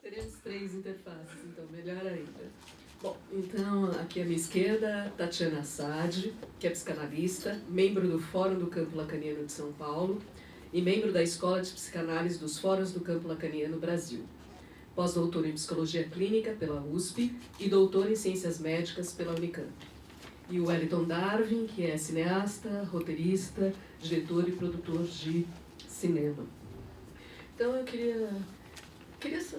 Teremos 3 interfaces, então, melhor ainda. Bom, então, aqui à minha esquerda, Tatiana Assad, que é psicanalista, membro do Fórum do Campo Lacaniano de São Paulo e membro da Escola de Psicanálise dos Fóruns do Campo Lacaniano Brasil. Pós-doutor em Psicologia Clínica pela USP e doutor em Ciências Médicas pela Unicamp. E o Wellington Darwin, que é cineasta, roteirista, diretor e produtor de cinema. Então, eu queria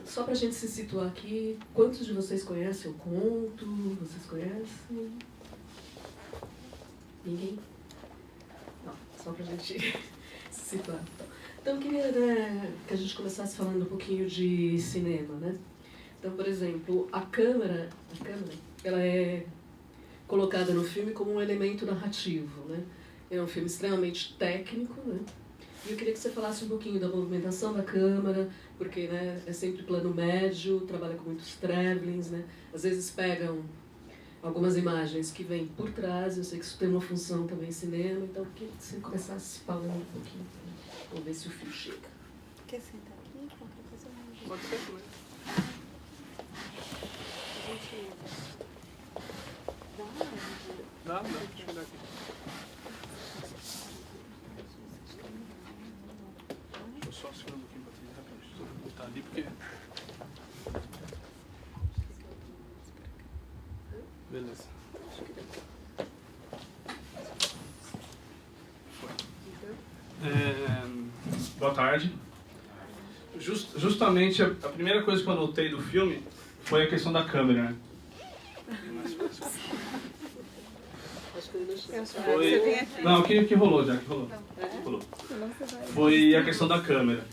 só para a gente se situar aqui, quantos de vocês conhecem o conto? Vocês conhecem? Ninguém? Não, só para a gente se situar. Então, eu queria, né, que a gente começasse falando um pouquinho de cinema, né? Então, por exemplo, a câmera, ela é colocada no filme como um elemento narrativo, né? É um filme extremamente técnico, né? E eu queria que você falasse um pouquinho da movimentação da câmera, porque, né, é sempre plano médio, trabalha com muitos travelings, né? Às vezes pegam algumas imagens que vêm por trás, eu sei que isso tem uma função também em cinema, então eu queria que você começasse falando um pouquinho. Vamos ver se o fio chega. Quer sentar aqui? Qualquer coisa mais. Pode ser também. Dá, deixa eu olhar aqui. Deixa eu só segurar um pouquinho pra te rapidinho. Deixa eu botar ali porque... Beleza. Boa tarde. Justamente a primeira coisa que eu notei do filme foi a questão da câmera, né? Foi... Não, que rolou já, que rolou. Foi a questão da câmera,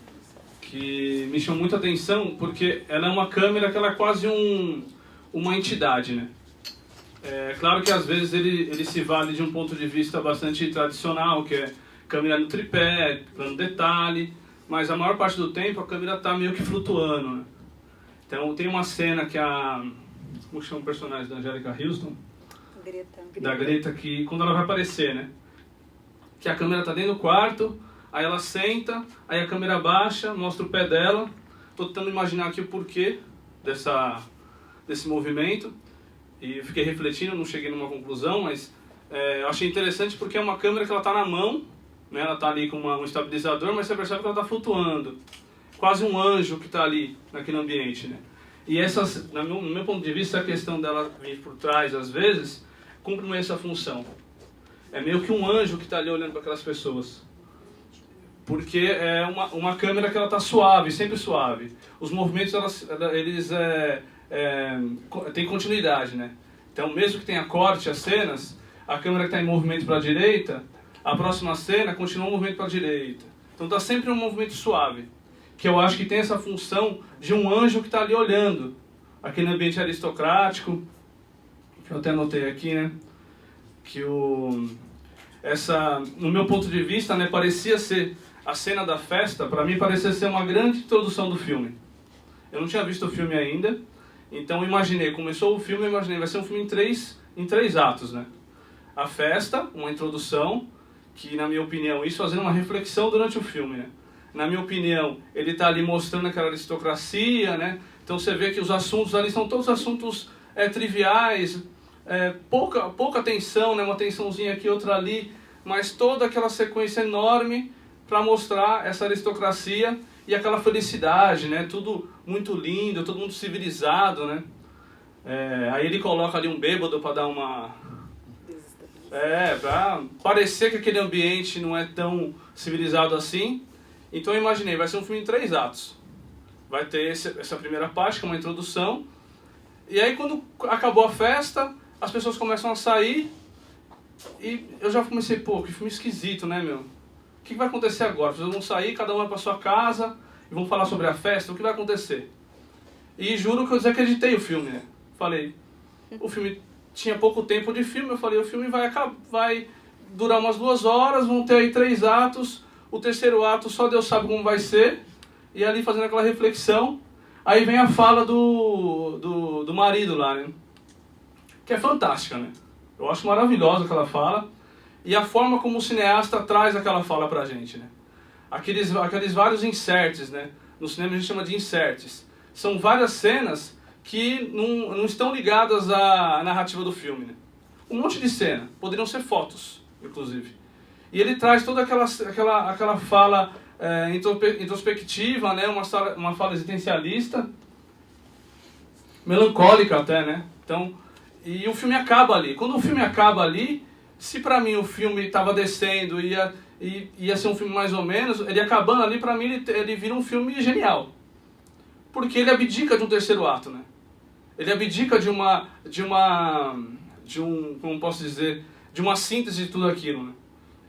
que me chamou muita atenção, porque ela é uma câmera que ela é quase uma entidade, né? É claro que às vezes ele se vale de um ponto de vista bastante tradicional, que é câmera no tripé, plano detalhe, mas a maior parte do tempo a câmera está meio que flutuando, né? Então tem uma cena que como chama o personagem da Angélica Houston? Da Greta, que quando ela vai aparecer, né? Que a câmera está dentro do quarto, aí ela senta, aí a câmera baixa, mostra o pé dela. Estou tentando imaginar aqui o porquê desse movimento. E fiquei refletindo, não cheguei numa conclusão, mas eu achei interessante porque é uma câmera que ela está na mão, né? Ela está ali com um estabilizador, mas você percebe que ela está flutuando. Quase um anjo que está ali, naquele ambiente, né? E no meu ponto de vista, a questão dela vir por trás, às vezes, cumpre essa função. É meio que um anjo que está ali olhando para aquelas pessoas. Porque é uma câmera que ela está suave, sempre suave. Os movimentos, eles têm continuidade, né? Então, mesmo que tenha corte as cenas, a câmera que está em movimento para a direita, a próxima cena continua um movimento para a direita. Então, está sempre um movimento suave. Que eu acho que tem essa função de um anjo que está ali olhando. Aquele ambiente aristocrático, que eu até anotei aqui, né? Que no meu ponto de vista, né, parecia ser a cena da festa, para mim parecia ser uma grande introdução do filme. Eu não tinha visto o filme ainda, então começou o filme, eu imaginei, vai ser um filme em três atos, né? A festa, uma introdução, que na minha opinião, isso fazendo uma reflexão durante o filme, né? Na minha opinião, ele está ali mostrando aquela aristocracia, né? Então você vê que os assuntos ali são todos assuntos triviais, pouca tensão, né? Uma tensãozinha aqui, outra ali, mas toda aquela sequência enorme para mostrar essa aristocracia e aquela felicidade, né? Tudo muito lindo, todo mundo civilizado, né? Aí ele coloca ali um bêbado para dar uma... para parecer que aquele ambiente não é tão civilizado assim. Então eu imaginei, vai ser um filme em 3 atos. Vai ter essa primeira parte, que é uma introdução. E aí quando acabou a festa, as pessoas começam a sair. E eu já comecei, que filme esquisito, né, meu? O que vai acontecer agora? As pessoas vão sair, cada um vai para sua casa e vão falar sobre a festa, o que vai acontecer? E juro que eu desacreditei o filme, né? Falei, o filme tinha pouco tempo de filme, eu falei, o filme vai durar umas 2 horas, vão ter aí 3 atos, o terceiro ato só Deus sabe como vai ser, e ali fazendo aquela reflexão, aí vem a fala do marido lá, né? Que é fantástica, né? Eu acho maravilhosa aquela fala, e a forma como o cineasta traz aquela fala pra gente, né? Aqueles vários inserts, né? No cinema a gente chama de inserts. são várias cenas que não estão ligadas à narrativa do filme, né? Um monte de cena, poderiam ser fotos, inclusive. E ele traz toda aquela fala introspectiva, né? Uma fala existencialista, melancólica até, né? Então, e o filme acaba ali. Quando o filme acaba ali, se pra mim o filme estava descendo e ia ser um filme mais ou menos, ele acabando ali, pra mim ele vira um filme genial. Porque ele abdica de um terceiro ato, né? Ele abdica como posso dizer, de uma síntese de tudo aquilo, né?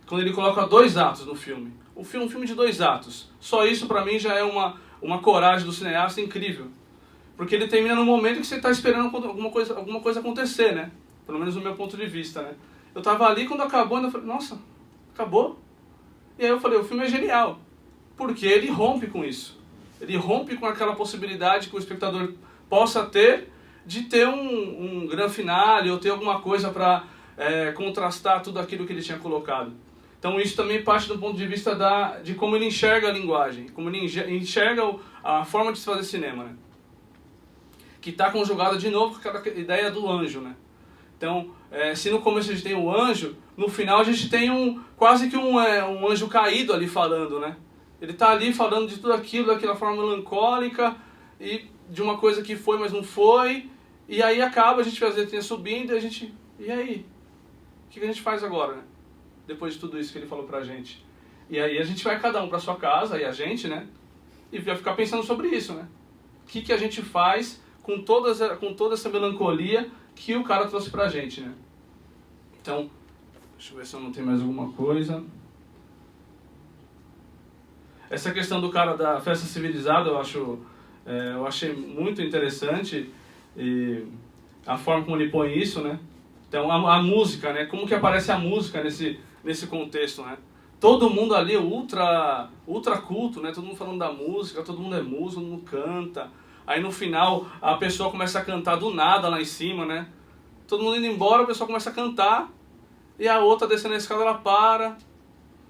Quando ele coloca 2 atos no filme. Um filme de 2 atos. Só isso pra mim já é uma coragem do cineasta incrível. Porque ele termina no momento que você está esperando alguma coisa acontecer, né? Pelo menos do meu ponto de vista, né? Eu tava ali, quando acabou, eu falei, nossa, acabou? E aí eu falei, o filme é genial. Porque ele rompe com isso. Ele rompe com aquela possibilidade que o espectador possa ter de ter um grande finale ou ter alguma coisa para contrastar tudo aquilo que ele tinha colocado. Então isso também parte do ponto de vista de como ele enxerga a linguagem, como ele enxerga a forma de se fazer cinema, né? Que está conjugada de novo com aquela ideia do anjo, né? Então, se no começo a gente tem o anjo, no final a gente tem quase que um anjo caído ali falando, né? Ele está ali falando de tudo aquilo, daquela forma melancólica, e de uma coisa que foi, mas não foi, e aí acaba, a gente vê as letrinhas subindo, e aí? O que a gente faz agora, né? Depois de tudo isso que ele falou pra gente. E aí a gente vai cada um pra sua casa, e a gente, né? E vai ficar pensando sobre isso, né? O que a gente faz com toda essa melancolia que o cara trouxe pra gente, né? Então, deixa eu ver se eu não tenho mais alguma coisa. Essa questão do cara da festa civilizada, eu achei muito interessante, e a forma como ele põe isso, né? Então, a música, né? Como que aparece a música nesse contexto, né? Todo mundo ali ultra culto, né? Todo mundo falando da música, todo mundo é músico, todo mundo canta. Aí no final a pessoa começa a cantar do nada lá em cima, né? Todo mundo indo embora, a pessoa começa a cantar, e a outra descendo a escada, ela para.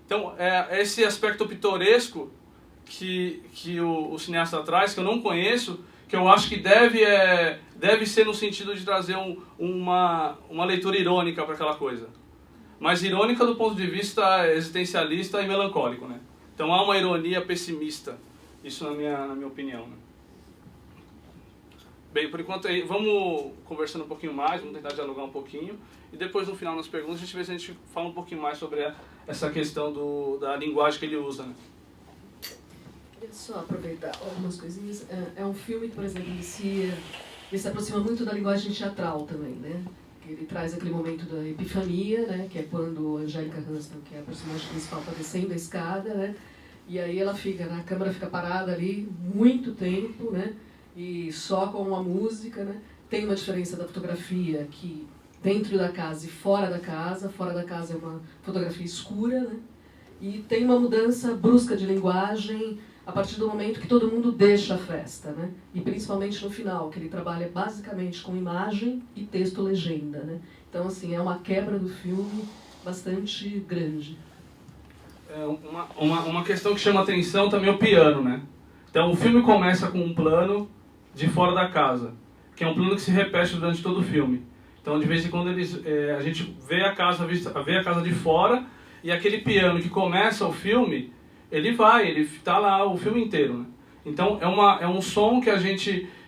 Então, esse aspecto pitoresco que o cineasta traz, que eu não conheço, que eu acho que deve ser no sentido de trazer uma leitura irônica para aquela coisa. Mas irônica do ponto de vista existencialista e melancólico, né? Então há uma ironia pessimista, isso na minha opinião, né? Bem, por enquanto aí, vamos conversando um pouquinho mais, vamos tentar dialogar um pouquinho, e depois no final nas perguntas a gente vê se a gente fala um pouquinho mais sobre essa questão da linguagem que ele usa, né? Queria só aproveitar algumas coisinhas. É um filme que, por exemplo, ele se aproxima muito da linguagem teatral também, né? Ele traz aquele momento da epifania, né? Que é quando a Angélica Huston, que é a personagem principal, está descendo a escada, né? E aí a câmera fica parada ali muito tempo, né? E só com a música, né? Tem uma diferença da fotografia que dentro da casa e fora da casa é uma fotografia escura, né? E tem uma mudança brusca de linguagem a partir do momento que todo mundo deixa a festa, né? E principalmente no final, que ele trabalha basicamente com imagem e texto-legenda, né? Então, assim, é uma quebra do filme bastante grande. Uma questão que chama atenção também é o piano, né? Então, o filme começa com um plano de fora da casa, que é um plano que se repete durante todo o filme. Então, de vez em quando, a gente vê a casa de fora, e aquele piano que começa o filme, ele está lá o filme inteiro, né? Então, é um som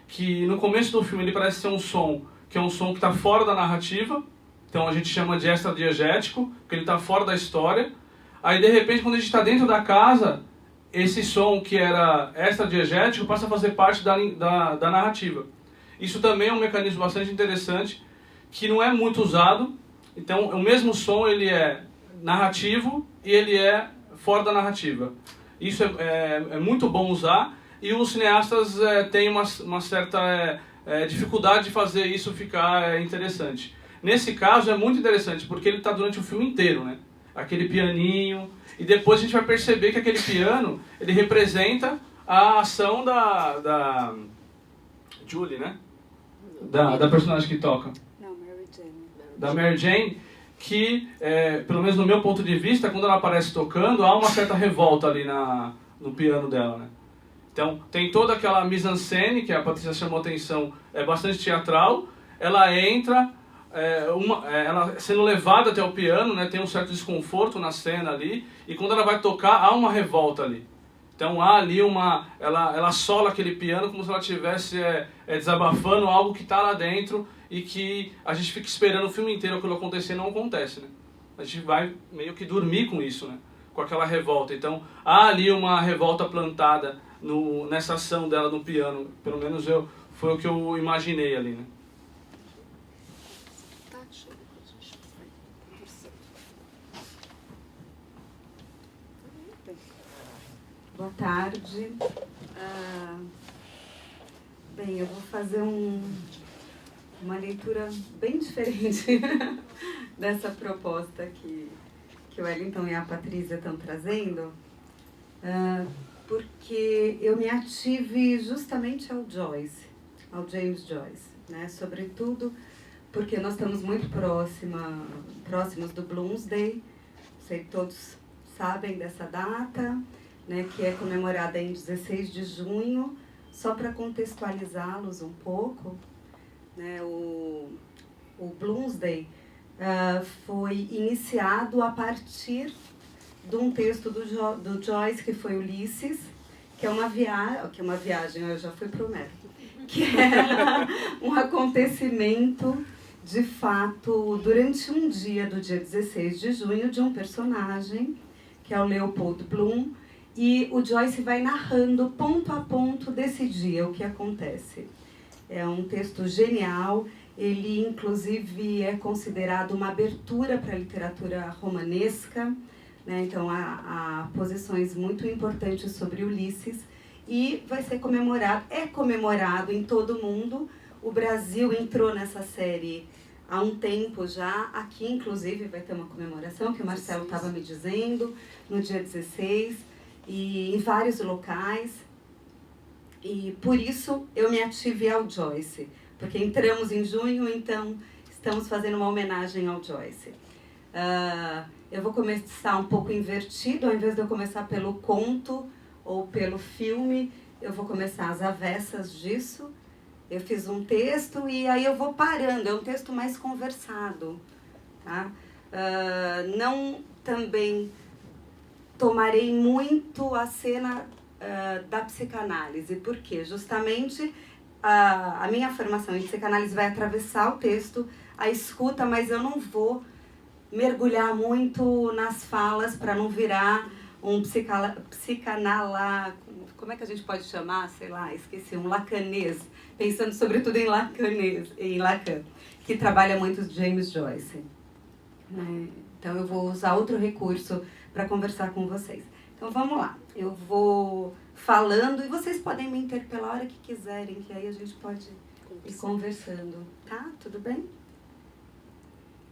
que no começo do filme ele parece ser um som que está fora da narrativa, então a gente chama de extradiegético, porque ele está fora da história. Aí, de repente, quando a gente está dentro da casa, esse som que era extradiegético passa a fazer parte da narrativa. Isso também é um mecanismo bastante interessante, que não é muito usado. Então, o mesmo som ele é narrativo e ele é fora da narrativa. Isso é muito bom usar, e os cineastas têm uma certa dificuldade de fazer isso ficar interessante. Nesse caso é muito interessante, porque ele está durante o filme inteiro, né? Aquele pianinho, e depois a gente vai perceber que aquele piano, ele representa a ação da Julie, né? Da personagem que toca. Não, Mary Jane. Da Mary Jane, que, pelo menos no meu ponto de vista, quando ela aparece tocando, há uma certa revolta ali no piano dela, né? Então, tem toda aquela mise-en-scène, que a Patrícia chamou atenção, é bastante teatral. Ela entra, ela sendo levada até o piano, né, tem um certo desconforto na cena ali, e quando ela vai tocar, há uma revolta ali. Então há ali ela sola aquele piano como se ela estivesse desabafando algo que está lá dentro e que a gente fica esperando o filme inteiro aquilo acontecer e não acontece, né? A gente vai meio que dormir com isso, né? Com aquela revolta. Então há ali uma revolta plantada nessa ação dela no piano, pelo menos foi o que eu imaginei ali, né? Boa tarde. Bem, eu vou fazer uma leitura bem diferente dessa proposta que o Wellington e a Patrícia estão trazendo, porque eu me ative justamente ao Joyce, ao James Joyce, né? Sobretudo porque nós estamos muito próximos do Bloomsday, sei que todos sabem dessa data, né, que é comemorada em 16 de junho, só para contextualizá-los um pouco, né, o Bloomsday foi iniciado a partir de um texto do Joyce, que foi Ulisses, que é uma viagem, eu já fui pro médico, que é um acontecimento, de fato, durante um dia do dia 16 de junho, de um personagem, que é o Leopold Bloom, e o Joyce vai narrando ponto a ponto desse dia o que acontece. É um texto genial, ele inclusive é considerado uma abertura para a literatura romanesca, né? Então há posições muito importantes sobre Ulisses, e vai ser comemorado em todo o mundo. O Brasil entrou nessa série há um tempo já, aqui inclusive vai ter uma comemoração, que o Marcelo estava me dizendo, no dia 16, e em vários locais, e por isso eu me ative ao Joyce, porque entramos em junho, então estamos fazendo uma homenagem ao Joyce. Eu vou começar um pouco invertido, ao invés de eu começar pelo conto ou pelo filme, eu vou começar às avessas disso. Eu fiz um texto e aí eu vou parando, é um texto mais conversado, tá? Não também tomarei muito a cena da psicanálise, porque justamente a minha formação em psicanálise vai atravessar o texto, a escuta, mas eu não vou mergulhar muito nas falas para não virar um como é que a gente pode chamar? Sei lá, esqueci, um lacanês, pensando sobretudo em Lacan, que trabalha muito James Joyce. Então eu vou usar outro recurso para conversar com vocês. Então vamos lá, eu vou falando e vocês podem me interpelar a hora que quiserem, que aí a gente pode ir conversando, tá? Tudo bem?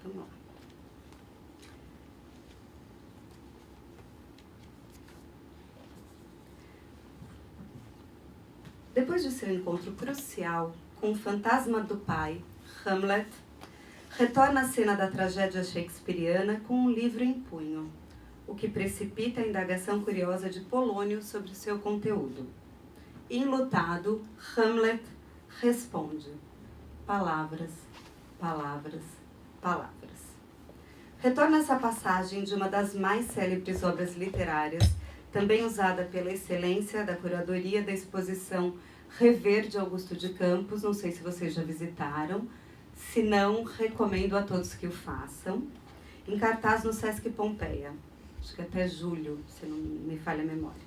Vamos lá. Depois de seu encontro crucial com o fantasma do pai, Hamlet retorna à cena da tragédia shakespeariana com um livro em punho, o que precipita a indagação curiosa de Polônio sobre seu conteúdo. Enlutado, Hamlet responde: palavras, palavras, palavras. Retorna essa passagem de uma das mais célebres obras literárias, também usada pela excelência da curadoria da exposição Rever, de Augusto de Campos. Não sei se vocês já visitaram, se não, recomendo a todos que o façam. Em cartaz no Sesc Pompeia, acho que até julho, se não me falha a memória.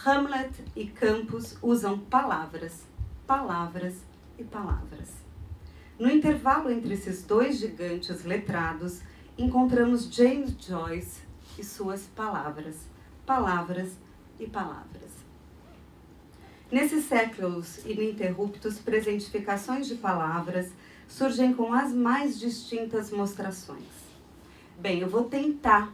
Hamlet e Campos usam palavras, palavras e palavras. No intervalo entre esses dois gigantes letrados, encontramos James Joyce e suas palavras, palavras e palavras. Nesses séculos ininterruptos, presentificações de palavras surgem com as mais distintas mostrações. Bem, eu vou tentar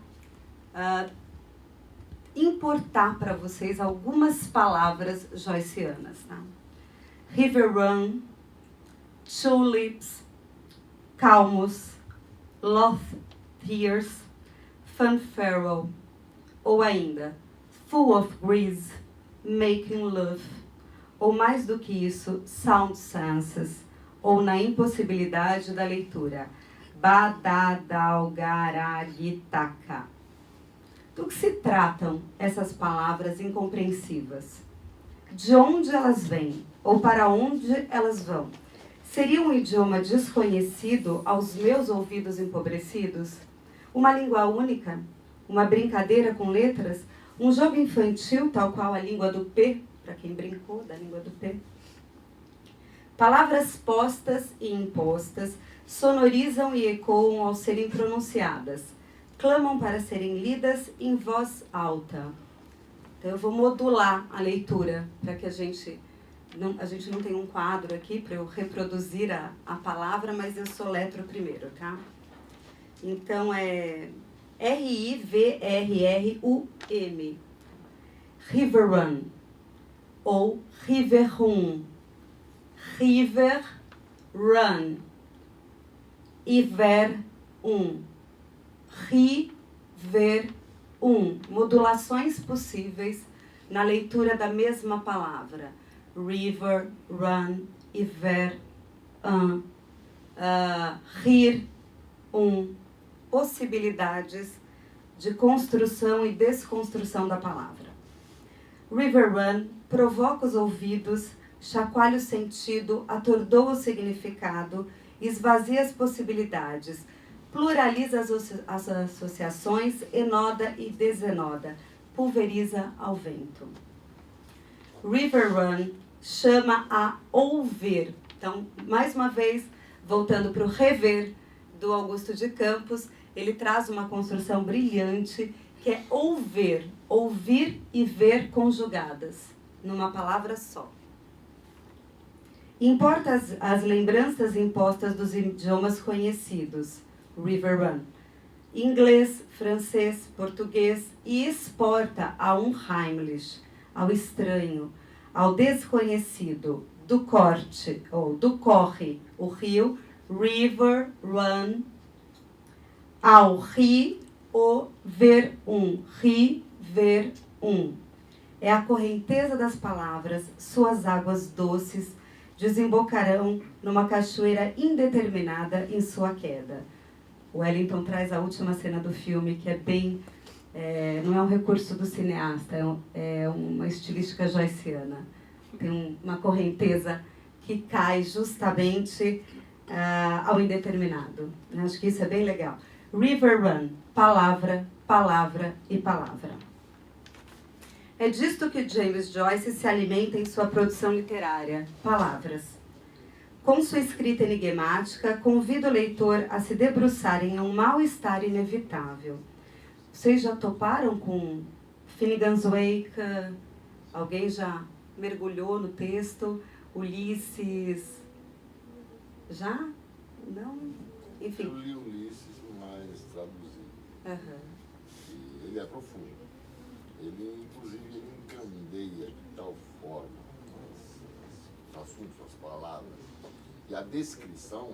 importar para vocês algumas palavras joycianas. Tá? River Run, Tulips, Calmos, Loth Tears, Fanfarrel, ou ainda Full of Grease, making love, ou mais do que isso, sound senses, ou na impossibilidade da leitura. Badadalgaragitaka. Do que se tratam essas palavras incompreensivas? De onde elas vêm? Ou para onde elas vão? Seria um idioma desconhecido aos meus ouvidos empobrecidos? Uma língua única? Uma brincadeira com letras? Um jogo infantil tal qual a língua do P? Para quem brincou da língua do P. Palavras postas e impostas sonorizam e ecoam ao serem pronunciadas. Clamam para serem lidas em voz alta. Então eu vou modular a leitura para que a gente não tem um quadro aqui para eu reproduzir a palavra, mas eu soletro primeiro, tá? Então é R-I-V-R-R-U-M. River Run. Ou River Run. River Run. Iver River modulações possíveis na leitura da mesma palavra. River, run, iver, rir, possibilidades de construção e desconstrução da palavra. River run provoca os ouvidos, chacoalha o sentido, atordoa o significado, esvazia as possibilidades, pluraliza as associações, enoda e desenoda, pulveriza ao vento. River Run chama a ouvir. Então, mais uma vez, voltando para o rever do Augusto de Campos, ele traz uma construção brilhante que é ouvir e ver conjugadas, numa palavra só. Importa as lembranças impostas dos idiomas conhecidos, River Run, inglês, francês, português, e exporta a Unheimlich, ao estranho, ao desconhecido, do corte, ou do corre, o rio, river, run, ao ri, o ver ri, ver É a correnteza das palavras, suas águas doces desembocarão numa cachoeira indeterminada em sua queda. O Wellington traz a última cena do filme, que é bem... não é um recurso do cineasta, é uma estilística joyciana. Tem uma correnteza que cai justamente ao indeterminado. Acho que isso é bem legal. River Run, palavra, palavra e palavra. É disto que James Joyce se alimenta em sua produção literária, palavras. Com sua escrita enigmática, convida o leitor a se debruçar em um mal-estar inevitável. Vocês já toparam com Finnegan's Wake? Alguém já mergulhou no texto? Ulisses? Já? Não? Enfim. Eu li Ulisses, mas traduzido. E ele é profundo. Ele, inclusive, ele encandeia de tal forma os assuntos, as palavras, e a descrição,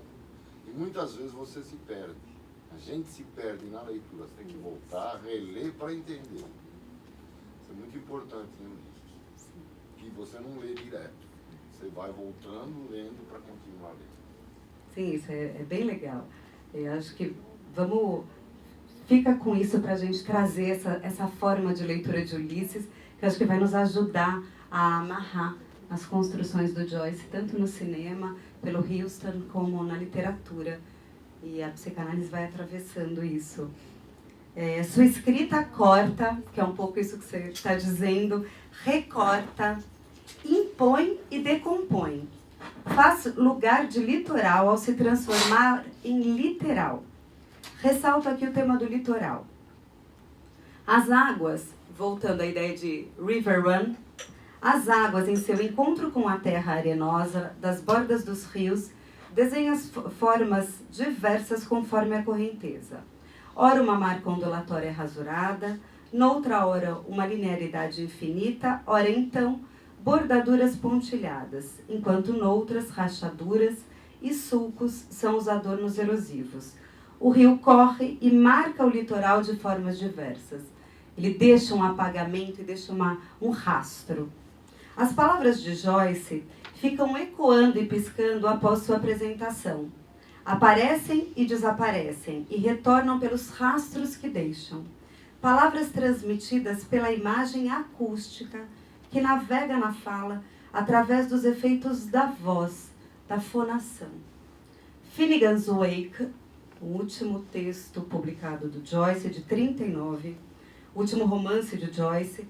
e muitas vezes você se perde. A gente se perde na leitura, você tem que voltar, reler para entender. Isso é muito importante em Ulisses. Que você não lê direto. Você vai voltando, lendo para continuar lendo. Sim, isso é bem legal. Eu acho que fica com isso para a gente trazer essa forma de leitura de Ulisses, que acho que vai nos ajudar a amarrar as construções do Joyce, tanto no cinema, pelo Houston, como na literatura. E a psicanálise vai atravessando isso. Sua escrita corta, que é um pouco isso que você está dizendo, recorta, impõe e decompõe. Faz lugar de litoral ao se transformar em literal. Ressalto aqui o tema do litoral. As águas, voltando à ideia de River Run, as águas em seu encontro com a terra arenosa das bordas dos rios desenham formas diversas conforme a correnteza. Ora uma marca ondulatória rasurada, noutra hora uma linearidade infinita, ora então bordaduras pontilhadas, enquanto noutras rachaduras e sulcos são os adornos erosivos. O rio corre e marca o litoral de formas diversas. Ele deixa um apagamento e deixa um rastro. As palavras de Joyce ficam ecoando e piscando após sua apresentação. Aparecem e desaparecem e retornam pelos rastros que deixam. Palavras transmitidas pela imagem acústica que navega na fala através dos efeitos da voz, da fonação. Finnegan's Wake, o último texto publicado do Joyce, de 39, o último romance de Joyce,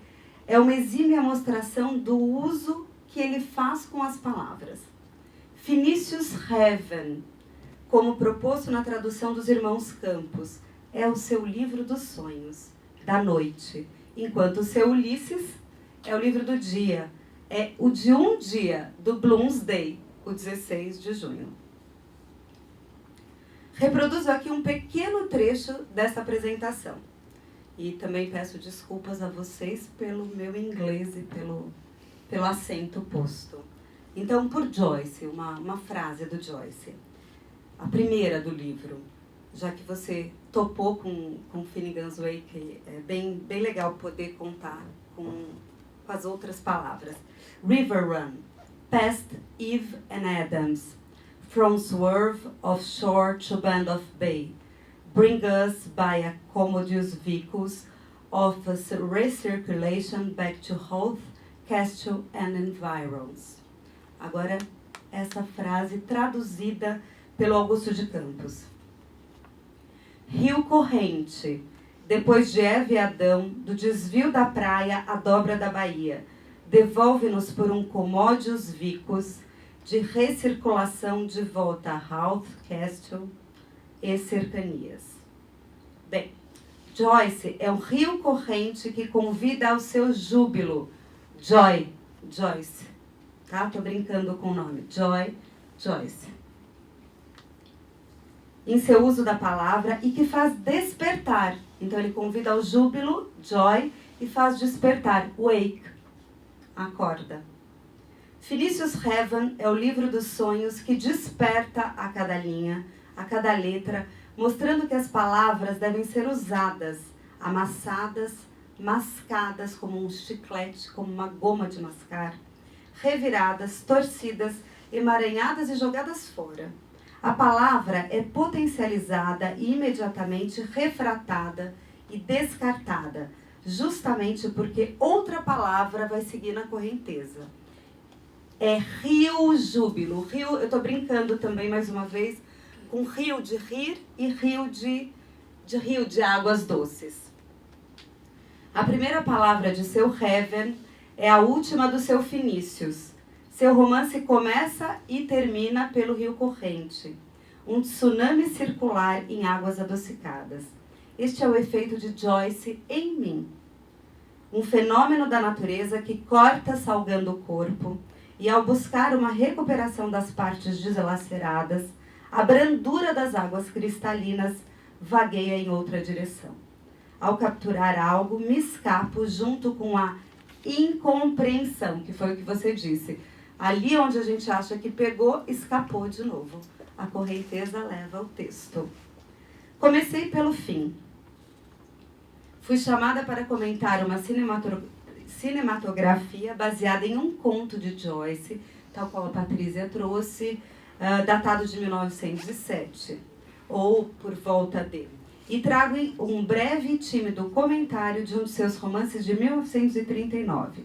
é uma exímia mostração do uso que ele faz com as palavras. Phoenicius Heaven, como proposto na tradução dos irmãos Campos, é o seu livro dos sonhos, da noite, enquanto o seu Ulisses é o livro do dia, é o de um dia, do Bloomsday, o 16 de junho. Reproduzo aqui um pequeno trecho dessa apresentação. E também peço desculpas a vocês pelo meu inglês e pelo acento posto. Então, por Joyce, uma frase do Joyce. A primeira do livro, já que você topou com Finnegan's Wake, é bem legal poder contar com as outras palavras. River Run, past Eve and Adams, from swerve of shore to bend of bay, bring us by a commodious vehicles of recirculation back to Hoth, Castle and environs. Agora, essa frase traduzida pelo Augusto de Campos. Rio corrente, depois de Eva e Adão, do desvio da praia à dobra da Bahia, devolve-nos por um commodious vicus de recirculação de volta a Hoth, Castle e cercanias. Bem, Joyce é um rio corrente que convida ao seu júbilo. Joyce, tá? Tô brincando com o nome. Joyce. Em seu uso da palavra e que faz despertar. Então ele convida ao júbilo, joy, e faz despertar, wake, acorda. Phoenicius Heaven é o livro dos sonhos que desperta a cada linha, a cada letra, mostrando que as palavras devem ser usadas, amassadas, mascadas como um chiclete, como uma goma de mascar, reviradas, torcidas, emaranhadas e jogadas fora. A palavra é potencializada e imediatamente refratada e descartada, justamente porque outra palavra vai seguir na correnteza. É rio júbilo. Rio, eu estou brincando também mais uma vez com rio de rir e rio de águas doces. A primeira palavra de seu Heaven é a última do seu Phoenicius. Seu romance começa e termina pelo rio corrente, um tsunami circular em águas adocicadas. Este é o efeito de Joyce em mim. Um fenômeno da natureza que corta salgando o corpo e, ao buscar uma recuperação das partes deslaceradas, a brandura das águas cristalinas vagueia em outra direção. Ao capturar algo, me escapo junto com a incompreensão, que foi o que você disse. Ali onde a gente acha que pegou, escapou de novo. A correnteza leva o texto. Comecei pelo fim. Fui chamada para comentar uma cinematografia baseada em um conto de Joyce, tal qual a Patrícia trouxe, datado de 1907, ou por volta de. E trago um breve e tímido comentário de um de seus romances de 1939.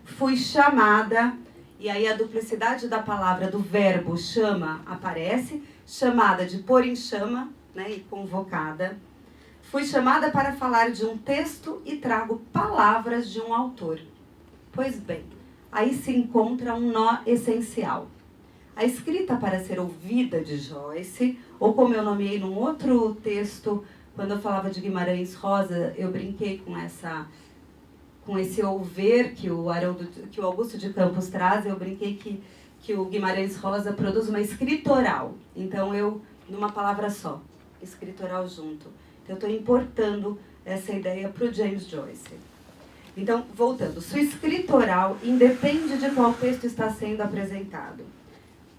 Fui chamada, e aí a duplicidade da palavra, do verbo chama, aparece, chamada de pôr em chama, né, e convocada. Fui chamada para falar de um texto e trago palavras de um autor. Pois bem, aí se encontra um nó essencial. A escrita para ser ouvida de Joyce, ou como eu nomeei num outro texto, quando eu falava de Guimarães Rosa, eu brinquei com esse ouvir que o Augusto de Campos traz, eu brinquei que o Guimarães Rosa produz uma escritoral. Então eu, numa palavra só, escritoral junto. Então eu estou importando essa ideia para o James Joyce. Então, voltando, sua escritoral independe de qual texto está sendo apresentado.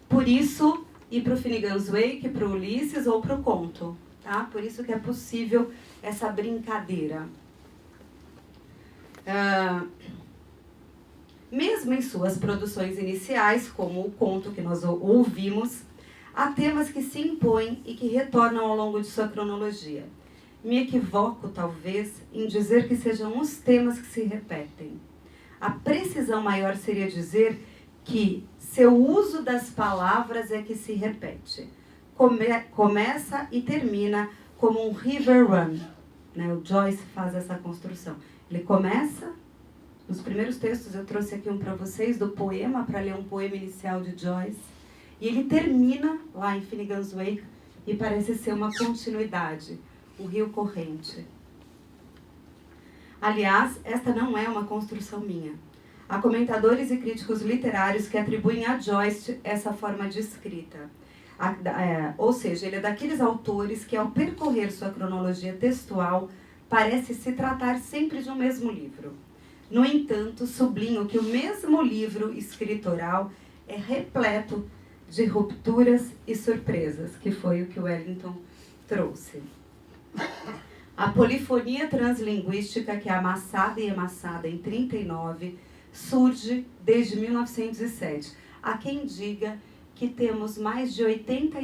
Por isso, ir para o Finnegan's Wake, para o Ulisses ou para o conto. Tá? Por isso que é possível essa brincadeira. Mesmo em suas produções iniciais, como o conto que nós ouvimos, há temas que se impõem e que retornam ao longo de sua cronologia. Me equivoco, talvez, em dizer que sejam os temas que se repetem. A precisão maior seria dizer que seu uso das palavras é que se repete. Começa e termina como um river run. Né? O Joyce faz essa construção. Ele começa, nos primeiros textos eu trouxe aqui um para vocês, do poema, para ler um poema inicial de Joyce. E ele termina lá em Finnegan's Wake e parece ser uma continuidade, um rio corrente. Aliás, esta não é uma construção minha. Há comentadores e críticos literários que atribuem a Joyce essa forma de escrita. Ou seja, ele é daqueles autores que, ao percorrer sua cronologia textual, parece se tratar sempre de um mesmo livro. No entanto, sublinho que o mesmo livro escritoral é repleto de rupturas e surpresas, que foi o que o Wellington trouxe. A polifonia translinguística, que é amassada e emassada em 39, surge desde 1907. Há quem diga que temos mais de 80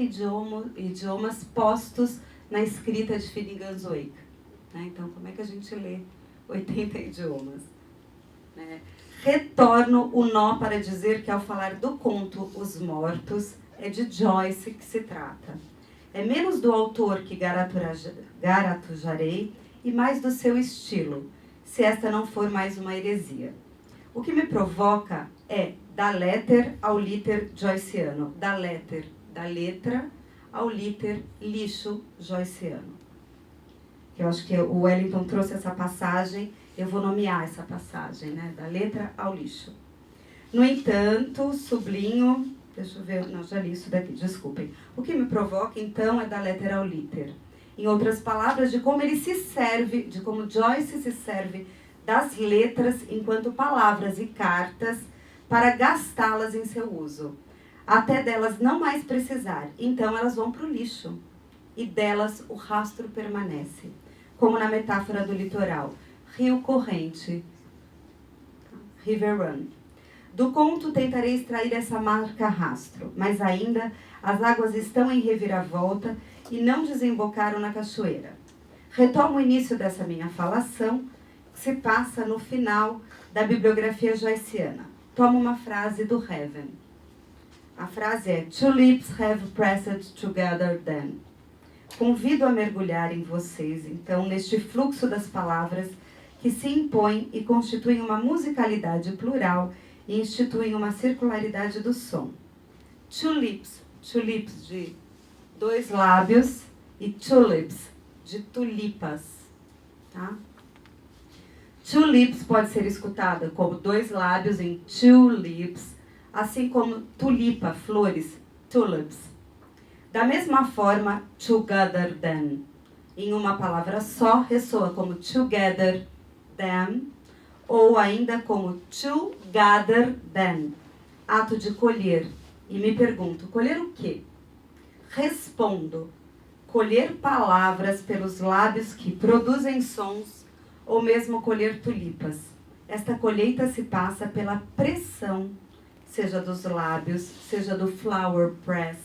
idiomas postos na escrita de Finnegan's Wake. Então, como é que a gente lê 80 idiomas? Retorno o nó para dizer que, ao falar do conto Os Mortos, é de Joyce que se trata. É menos do autor que garatujarei e mais do seu estilo, se esta não for mais uma heresia. O que me provoca é da letter ao liter joyciano, da letra ao liter lixo joyciano. Eu acho que o Wellington trouxe essa passagem, eu vou nomear essa passagem, né? Da letra ao lixo. No entanto, sublinho, deixa eu ver, não, já li isso daqui, desculpem. O que me provoca, então, é da letra ao liter. Em outras palavras, de como ele se serve, de como Joyce se serve das letras enquanto palavras e cartas para gastá-las em seu uso, até delas não mais precisar. Então elas vão para o lixo e delas o rastro permanece, como na metáfora do litoral, rio corrente, river run. Do conto tentarei extrair essa marca rastro, mas ainda as águas estão em reviravolta e não desembocaram na cachoeira. Retomo o início dessa minha falação, que se passa no final da bibliografia joyciana. Tomo uma frase do Heaven. A frase é: Two lips have pressed together then. Convido a mergulhar em vocês, então, neste fluxo das palavras que se impõem e constituem uma musicalidade plural e instituem uma circularidade do som. Two lips de dois lábios e tulips de tulipas, tá? Two lips pode ser escutada como dois lábios em two lips, assim como tulipa, flores, tulips. Da mesma forma, together then, em uma palavra só, ressoa como together then, ou ainda como to gather then, ato de colher. E me pergunto, colher o quê? Respondo, colher palavras pelos lábios que produzem sons, ou mesmo colher tulipas. Esta colheita se passa pela pressão, seja dos lábios, seja do flower press,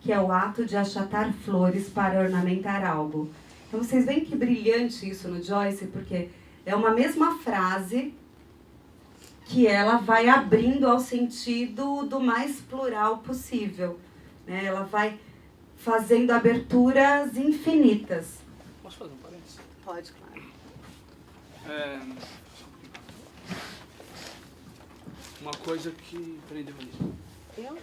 que é o ato de achatar flores para ornamentar algo. Então vocês veem que brilhante isso no Joyce, porque é uma mesma frase que ela vai abrindo ao sentido do mais plural possível, né? Ela vai fazendo aberturas infinitas. Posso fazer um parênteses? Pode, claro. Uma coisa que... Peraí, Eu?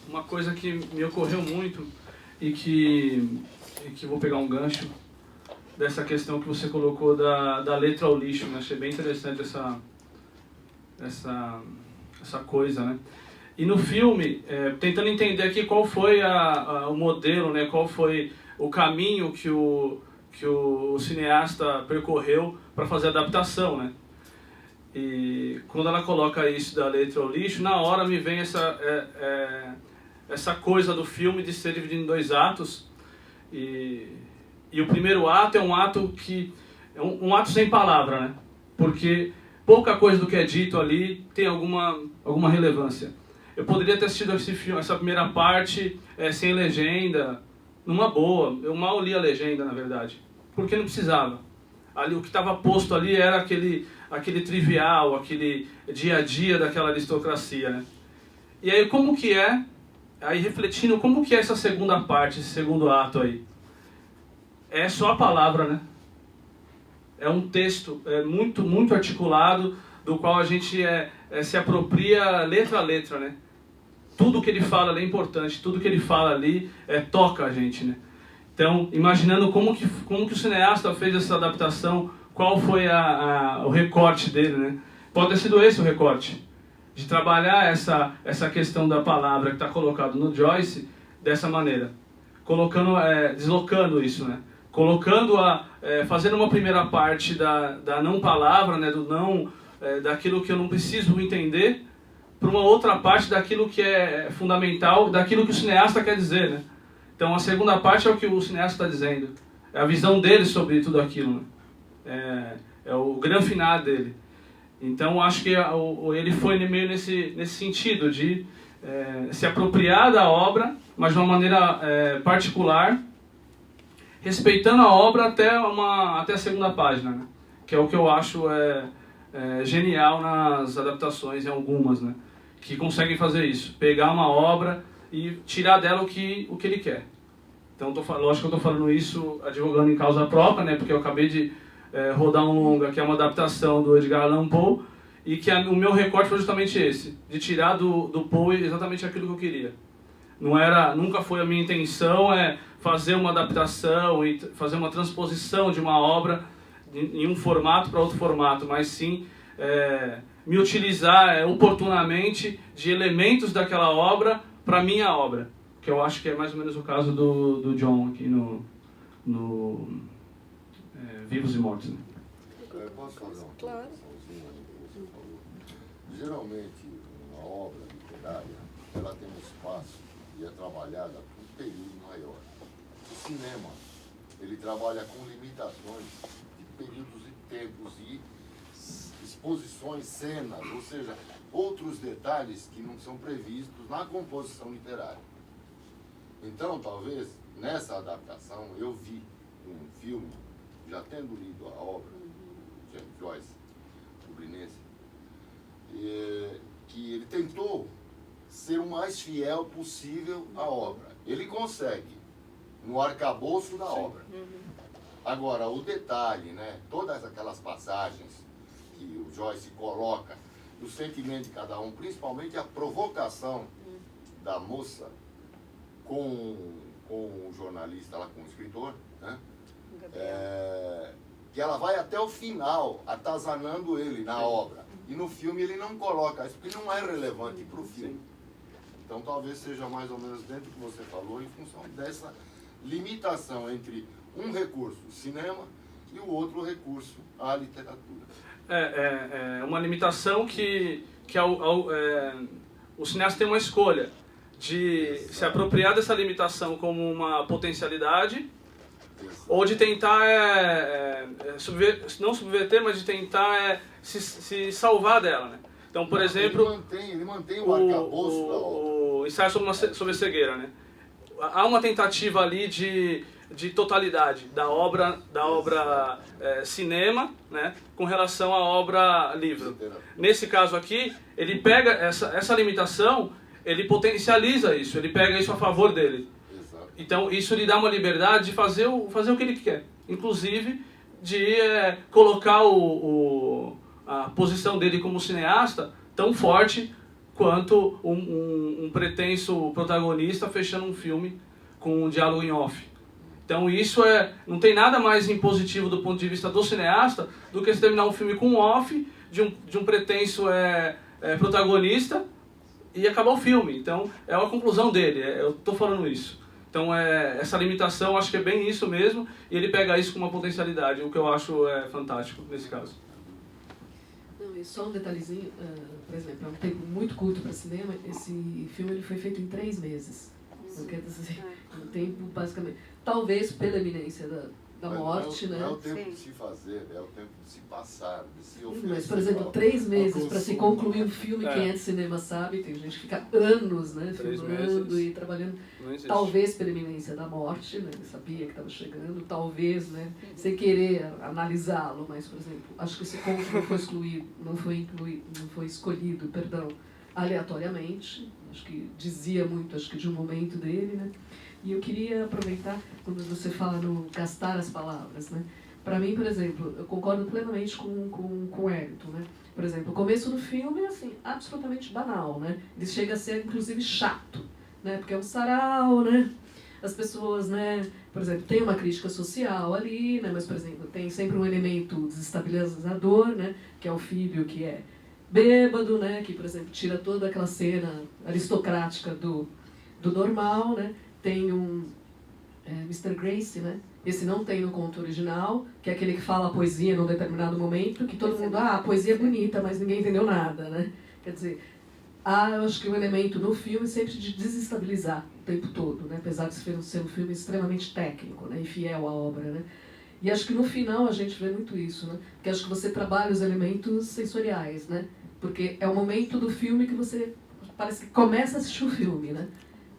Uma coisa que me ocorreu muito e que vou pegar um gancho dessa questão que você colocou da letra ao lixo, né? Achei bem interessante essa coisa, né? E no filme, tentando entender aqui qual foi o modelo, né? Qual foi o caminho que o cineasta percorreu para fazer a adaptação, né? E quando ela coloca isso da letra ao lixo, na hora me vem essa coisa do filme de ser dividido em dois atos. E o primeiro ato é um ato que é um ato sem palavra, né? Porque pouca coisa do que é dito ali tem alguma relevância. Eu poderia ter assistido esse filme, essa primeira parte sem legenda, numa boa. Eu mal li a legenda, na verdade, porque não precisava. Ali, o que estava posto ali era aquele trivial, aquele dia a dia daquela aristocracia, né? E aí como que é, aí refletindo, como que é essa segunda parte, esse segundo ato aí? É só a palavra, né? É um texto muito, muito articulado, do qual a gente se apropria letra a letra, né? Tudo que ele fala ali é importante, tudo que ele fala ali toca a gente, né? Então, imaginando como que o cineasta fez essa adaptação, qual foi o recorte dele, né? Pode ter sido esse o recorte, de trabalhar essa questão da palavra que está colocado no Joyce dessa maneira, colocando, deslocando isso, né? Colocando fazendo uma primeira parte da não palavra, né? Do não, daquilo que eu não preciso entender, para uma outra parte daquilo que é fundamental, daquilo que o cineasta quer dizer, né? Então a segunda parte é o que o cineasta está dizendo, é a visão dele sobre tudo aquilo, né? É o grande final dele. Então acho que ele foi meio nesse sentido de se apropriar da obra, mas de uma maneira particular, respeitando a obra até a segunda página, né? Que é o que eu acho genial nas adaptações, em algumas, né? Que conseguem fazer isso, pegar uma obra e tirar dela o que ele quer. Então, lógico que eu estou falando isso advogando em causa própria, né? Porque eu acabei de rodar um longa, que é uma adaptação do Edgar Allan Poe, e que o meu recorte foi justamente esse, de tirar do Poe exatamente aquilo que eu queria. Nunca foi a minha intenção fazer uma adaptação e fazer uma transposição de uma obra em um formato para outro formato, mas sim me utilizar oportunamente de elementos daquela obra para minha obra, que eu acho que é mais ou menos o caso do John aqui no Vivos e Mortos. Né? Posso fazer uma colocaçãozinha no que você falou? Geralmente, uma obra literária, ela tem um espaço e é trabalhada por um período maior. O cinema, ele trabalha com limitações de períodos e tempos e exposições, cenas, ou seja, outros detalhes que não são previstos na composição literária. Então, talvez, nessa adaptação, eu vi um filme, já tendo lido a obra de James Joyce, Dublinense, que ele tentou ser o mais fiel possível à obra. Ele consegue, no arcabouço da obra. Agora, o detalhe, né, todas aquelas passagens que o Joyce coloca, o sentimento de cada um, principalmente a provocação da moça com o jornalista, lá, com o escritor, né? Que ela vai até o final, atazanando ele na obra. E no filme ele não coloca isso, porque não é relevante para o filme. Então talvez seja mais ou menos dentro do que você falou, em função dessa limitação entre um recurso, o cinema, e o outro recurso, a literatura. É uma limitação que o cineasta tem uma escolha de se apropriar dessa limitação como uma potencialidade, ou de tentar não subverter, mas de tentar se salvar dela, né? Então, por exemplo, ele mantém o arcabouço da obra. O ensaio sobre a cegueira, né? Há uma tentativa ali de totalidade da obra cinema, né, com relação à obra livro. Nesse caso aqui, ele pega essa limitação, ele potencializa isso, ele pega isso a favor dele. Então isso lhe dá uma liberdade de fazer o que ele quer, inclusive de colocar a posição dele como cineasta tão forte quanto um pretenso protagonista fechando um filme com um diálogo em off. Então isso não tem nada mais impositivo do ponto de vista do cineasta do que se terminar um filme com um off de um pretenso protagonista e acabar o filme. Então é uma conclusão dele, eu estou falando isso. Então essa limitação, acho que é bem isso mesmo, e ele pega isso com uma potencialidade, o que eu acho fantástico nesse caso. Não, e só um detalhezinho, por exemplo, é um tempo muito curto para cinema, esse filme ele foi feito em 3 meses. Não quer dizer, um tempo basicamente. Talvez pela eminência da morte, não né? é o tempo Sim. de se fazer, é o tempo de se passar, de se oferecer. Mas, por exemplo, 3 meses para se concluir um filme, É. quem é de cinema sabe, tem gente que fica anos, né, 3 filmando meses. e trabalhando, Não existe. talvez pela iminência da morte, né, ele sabia que estava chegando, talvez, né, sem querer analisá-lo, mas, por exemplo, acho que esse conto não foi excluído, não foi escolhido, perdão, aleatoriamente, acho que dizia muito, acho que de um momento dele, né, e eu queria aproveitar, quando você fala no gastar as palavras, né, para mim, por exemplo, eu concordo plenamente com o Elton, né? Por exemplo, o começo do filme é assim, absolutamente banal, né? Ele chega a ser, inclusive, chato, né? Porque é um sarau, né? As pessoas, né? Por exemplo, tem uma crítica social ali, né? Mas, por exemplo, tem sempre um elemento desestabilizador, né? Que é o filho que é bêbado, né? Que, por exemplo, tira toda aquela cena aristocrática do normal, né? Tem um Mr. Grace, né? Esse não tem no conto original, que é aquele que fala a poesia num determinado momento, que todo mundo, a poesia é bonita, mas ninguém entendeu nada, né? Quer dizer, eu acho que o elemento no filme sempre de desestabilizar o tempo todo, né? Apesar de ser um filme extremamente técnico, né? E fiel à obra, né? E acho que no final a gente vê muito isso, né? Porque acho que você trabalha os elementos sensoriais, né? Porque é o momento do filme que você parece que começa a assistir o filme, né?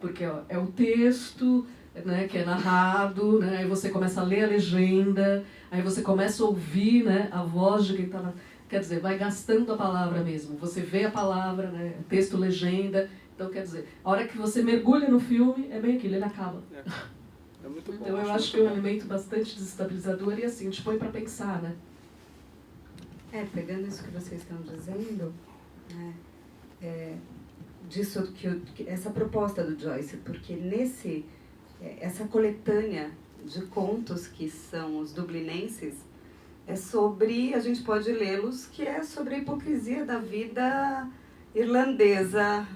Porque ó, é o texto, né, que é narrado, né, aí você começa a ler a legenda, aí você começa a ouvir, né, a voz de quem está... Quer dizer, vai gastando a palavra mesmo. Você vê a palavra, né, texto, legenda. Então, quer dizer, a hora que você mergulha no filme, é bem aquilo, ele acaba. É muito bom. Então, eu acho que é um elemento bastante desestabilizador e, assim, te põe para pensar, né? Pegando isso que vocês estão dizendo, né, disso que essa proposta do Joyce, porque essa coletânea de contos que são os dublinenses é sobre, a gente pode lê-los, que é sobre a hipocrisia da vida irlandesa,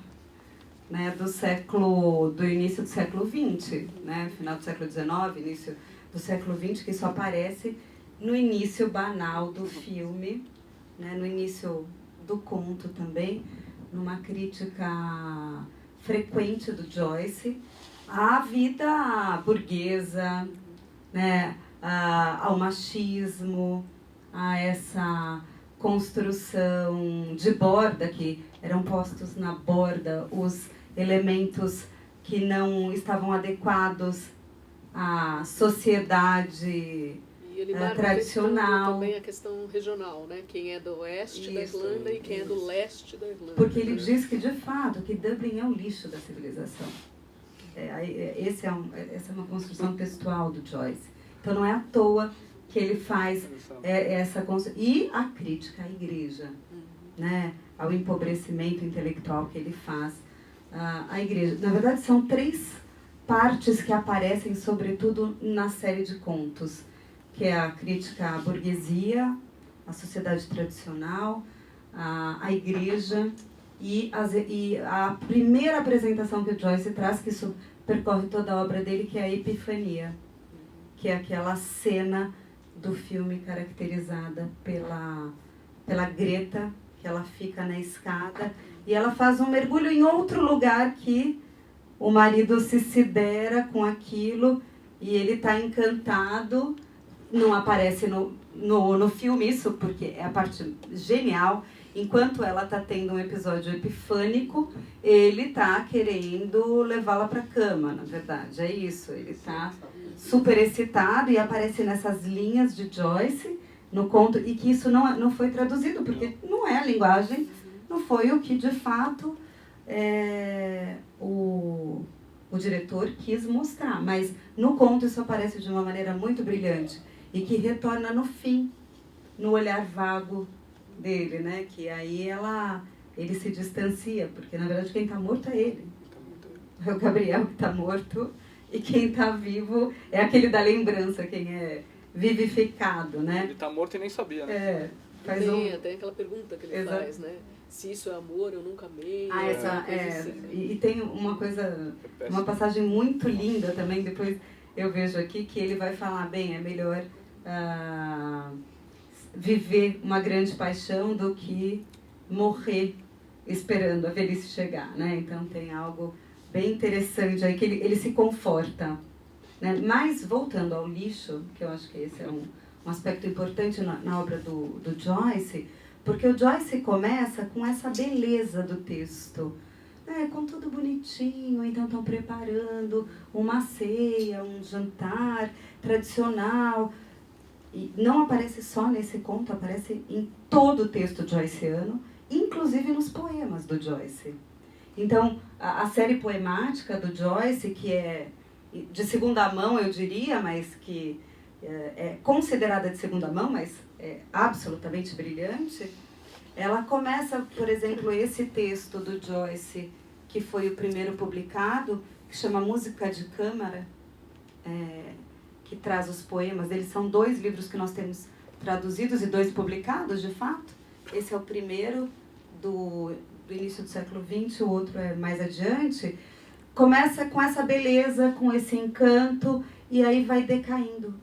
né, do início do século XX, né, final do século XIX, início do século XX, que isso aparece no início banal do filme, né, no início do conto também, numa crítica frequente do Joyce à vida burguesa, né, ao machismo, a essa construção de borda, que eram postos na borda os elementos que não estavam adequados à sociedade E ele marca tradicional. também a questão regional, né? Quem é do oeste da Isso, Irlanda e quem é do leste da Irlanda. Porque ele diz que, de fato, que Dublin é o lixo da civilização. Essa é uma construção textual do Joyce. Então, não é à toa que ele faz essa construção. E a crítica à igreja, né? Ao empobrecimento intelectual que ele faz à igreja. Na verdade, são 3 partes que aparecem, sobretudo, na série de contos, que é a crítica à burguesia, à sociedade tradicional, à igreja e a primeira apresentação que o Joyce traz, que isso percorre toda a obra dele, que é a Epifania, que é aquela cena do filme caracterizada pela Greta, que ela fica na escada e ela faz um mergulho em outro lugar que o marido se sidera com aquilo e ele está encantado. Não aparece no filme isso, porque é a parte genial. Enquanto ela está tendo um episódio epifânico, ele está querendo levá-la para a cama, na verdade. É isso, ele está super excitado e aparece nessas linhas de Joyce no conto, e que isso não foi traduzido, porque não é a linguagem, não foi o que de fato o diretor quis mostrar. Mas no conto isso aparece de uma maneira muito brilhante e que retorna no fim, no olhar vago dele, né? Que aí ele se distancia, porque na verdade quem está morto é ele. É o Gabriel que está morto e quem está vivo é aquele da lembrança, quem é vivificado, né? Ele está morto e nem sabia, né? Tem aquela pergunta que ele faz, né? Se isso é amor, eu nunca amei. E tem uma coisa, uma passagem muito linda também, depois eu vejo aqui, que ele vai falar, bem, é melhor viver uma grande paixão do que morrer esperando a velhice chegar, né? Então tem algo bem interessante aí, que ele se conforta. né? Mas, voltando ao lixo, que eu acho que esse é um aspecto importante na obra do Joyce, porque o Joyce começa com essa beleza do texto, né? Com tudo bonitinho, então estão preparando uma ceia, um jantar tradicional. E não aparece só nesse conto, aparece em todo o texto joyceano, inclusive nos poemas do Joyce. Então, a série poemática do Joyce, que é de segunda mão, eu diria, mas que é considerada de segunda mão, mas é absolutamente brilhante, ela começa, por exemplo, esse texto do Joyce, que foi o primeiro publicado, que chama Música de Câmara, que traz os poemas. Eles são 2 livros que nós temos traduzidos e 2 publicados, de fato. Esse é o primeiro do início do século XX, o outro é mais adiante. Começa com essa beleza, com esse encanto, e aí vai decaindo,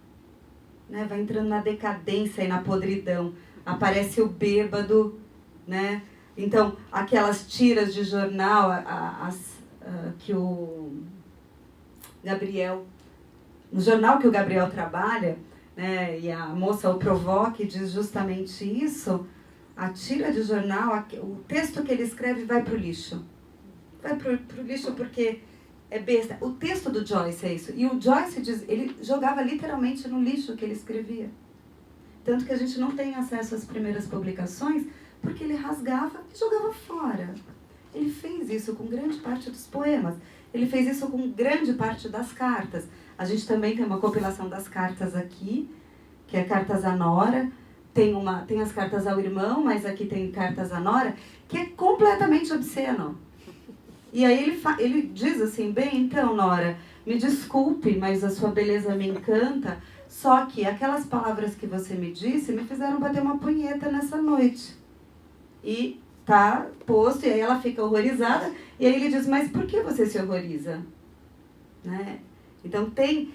né? Vai entrando na decadência e na podridão. Aparece o bêbado, né? Então, aquelas tiras de jornal que o Gabriel... No jornal que o Gabriel trabalha, né, e a moça o provoca e diz justamente isso, a tira de jornal, o texto que ele escreve vai para o lixo. Vai para o lixo porque é besta. O texto do Joyce é isso. E o Joyce diz, ele jogava literalmente no lixo que ele escrevia. Tanto que a gente não tem acesso às primeiras publicações, porque ele rasgava e jogava fora. Ele fez isso com grande parte dos poemas. Ele fez isso com grande parte das cartas. A gente também tem uma compilação das cartas aqui, que é Cartas à Nora. Tem as cartas ao irmão, mas aqui tem Cartas à Nora, que é completamente obsceno. E aí ele diz assim, bem, então, Nora, me desculpe, mas a sua beleza me encanta, só que aquelas palavras que você me disse me fizeram bater uma punheta nessa noite. E tá posto, e aí ela fica horrorizada, e aí ele diz, mas por que você se horroriza? Né? Então tem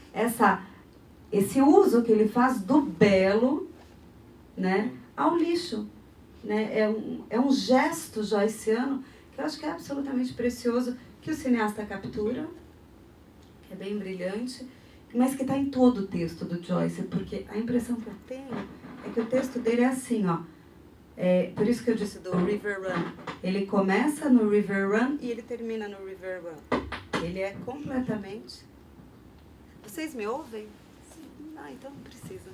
esse uso que ele faz do belo, né, ao lixo. Né? É um gesto joyciano que eu acho que é absolutamente precioso, que o cineasta captura, que é bem brilhante, mas que está em todo o texto do Joyce, porque a impressão que eu tenho é que o texto dele é assim, ó. Por isso que eu disse do River Run. Ele começa no River Run e ele termina no River Run. Ele é completamente... Vocês me ouvem? Sim. Ah, então não precisa.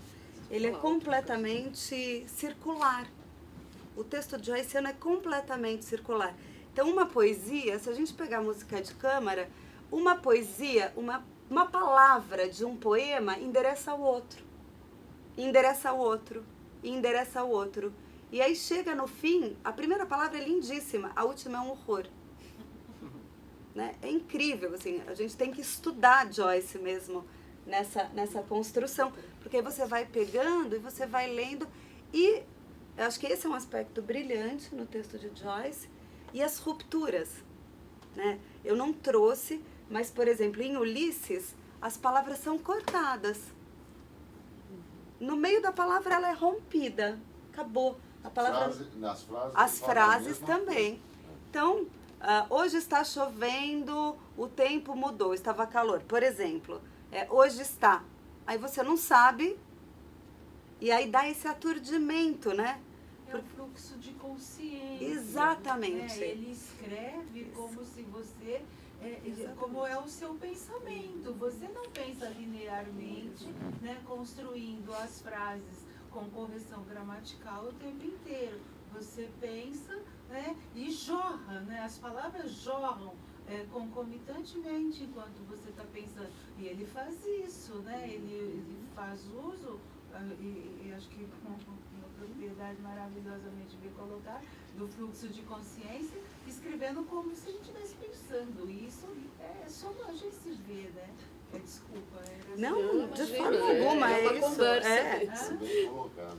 Ele é completamente circular. O texto de joyciano é completamente circular. Então, uma poesia, se a gente pegar música de câmara, uma poesia, uma palavra de um poema endereça ao outro. Endereça ao outro. Endereça ao outro. E aí chega no fim, a primeira palavra é lindíssima, a última é um horror. Né? É incrível, assim, a gente tem que estudar Joyce mesmo nessa construção, porque aí você vai pegando e você vai lendo, e eu acho que esse é um aspecto brilhante no texto de Joyce, e as rupturas. Né? Eu não trouxe, mas, por exemplo, em Ulisses, as palavras são cortadas. No meio da palavra ela é rompida, acabou. A palavra, as frases também. Então, hoje está chovendo, o tempo mudou, estava calor. Por exemplo, hoje está. Aí você não sabe, e aí dá esse aturdimento, né? É o fluxo de consciência. Exatamente. Ele escreve como se você... como é o seu pensamento. Você não pensa linearmente, né, construindo as frases com correção gramatical o tempo inteiro. Você pensa, né, e jorra, né, as palavras jorram concomitantemente enquanto você está pensando. E ele faz isso, né, ele faz uso, e acho que com uma propriedade maravilhosamente bem colocada, do fluxo de consciência, escrevendo como se a gente estivesse pensando. E isso é só a gente se vê, né? Desculpa. Não, de forma alguma, é uma isso. conversa. Bem colocado.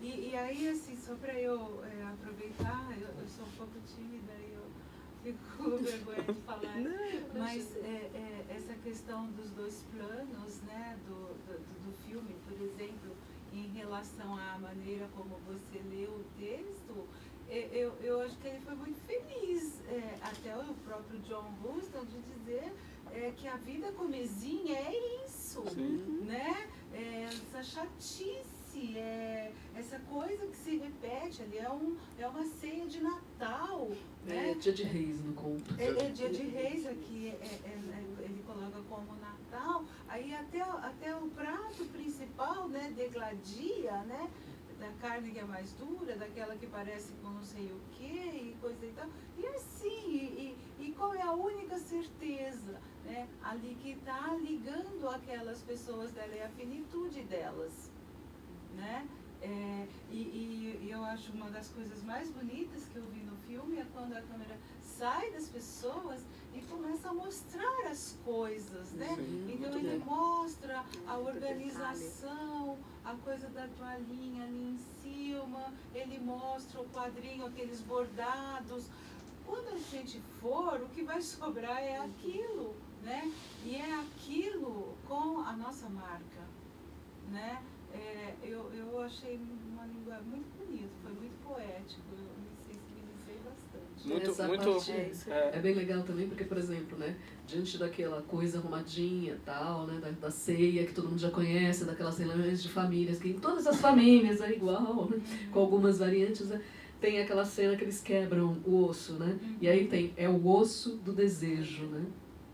E aí, assim, só para eu aproveitar, eu sou um pouco tímida e eu fico com vergonha de falar, mas essa questão dos 2 planos, né, do filme, por exemplo, em relação à maneira como você leu o texto, eu acho que ele foi muito feliz, até o próprio John Huston, de dizer que a vida comezinha é isso, né? Essa chatice, essa coisa que se repete ali, é uma ceia de Natal, né? É dia de reis no conto. É dia de reis aqui, ele coloca como Natal, aí até o prato principal, né, degladia, né? Da carne que é mais dura, daquela que parece com não sei o que e coisa e tal. E assim, e qual é a única certeza, né, ali que está ligando aquelas pessoas dela, é a finitude delas, né? E eu acho uma das coisas mais bonitas que eu vi no filme é quando a câmera sai das pessoas e começa a mostrar as coisas, né? Sim, então muito ele bem. mostra a organização, a coisa da toalhinha ali em cima, ele mostra o quadrinho, aqueles bordados. Quando a gente for, o que vai sobrar é aquilo, né? E é aquilo com a nossa marca, né? Eu achei uma língua muito bonita, foi muito poético, eu me sensibilizei bastante. Essa parte é bem legal também, porque, por exemplo, né, diante daquela coisa arrumadinha tal, né, da ceia que todo mundo já conhece, daquelas reuniões de famílias, que em todas as famílias é igual, né, com algumas variantes, né, tem aquela cena que eles quebram o osso, né, e aí é o osso do desejo, né.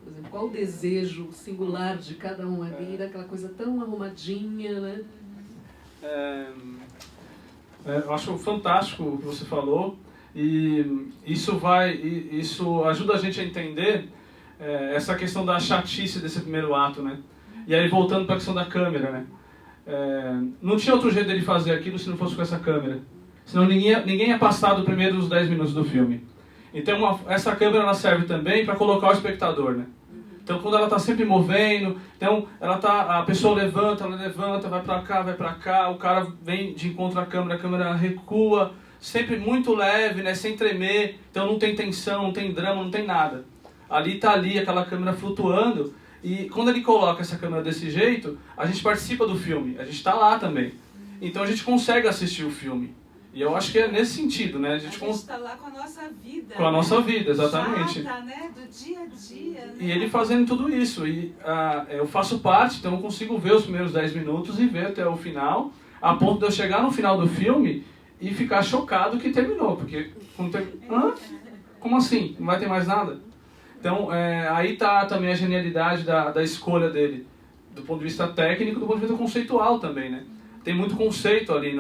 Por exemplo, qual o desejo singular de cada um ali, daquela coisa tão arrumadinha, né? Eu acho fantástico o que você falou, e isso ajuda a gente a entender essa questão da chatice desse primeiro ato, né? E aí voltando para a questão da câmera, né? Não tinha outro jeito dele fazer aquilo se não fosse com essa câmera. Senão ninguém ia passar dos primeiros 10 minutos do filme. Então essa câmera ela serve também para colocar o espectador, né? Então quando ela está sempre movendo, então a pessoa levanta, vai para cá, o cara vem de encontro à câmera, a câmera recua, sempre muito leve, né, sem tremer, então não tem tensão, não tem drama, não tem nada. Ali está aquela câmera flutuando, e quando ele coloca essa câmera desse jeito, a gente participa do filme, a gente está lá também. Então a gente consegue assistir o filme. E eu acho que é nesse sentido, né? A gente está lá com a nossa vida. Com a nossa vida, exatamente. Chata, né? Do dia a dia, né? E ele fazendo tudo isso. E eu faço parte, então eu consigo ver os primeiros 10 minutos e ver até o final, a ponto de eu chegar no final do filme e ficar chocado que terminou. Porque, como assim? Não vai ter mais nada? Então, aí está também a genialidade da escolha dele, do ponto de vista técnico, do ponto de vista conceitual também, né? Tem muito conceito ali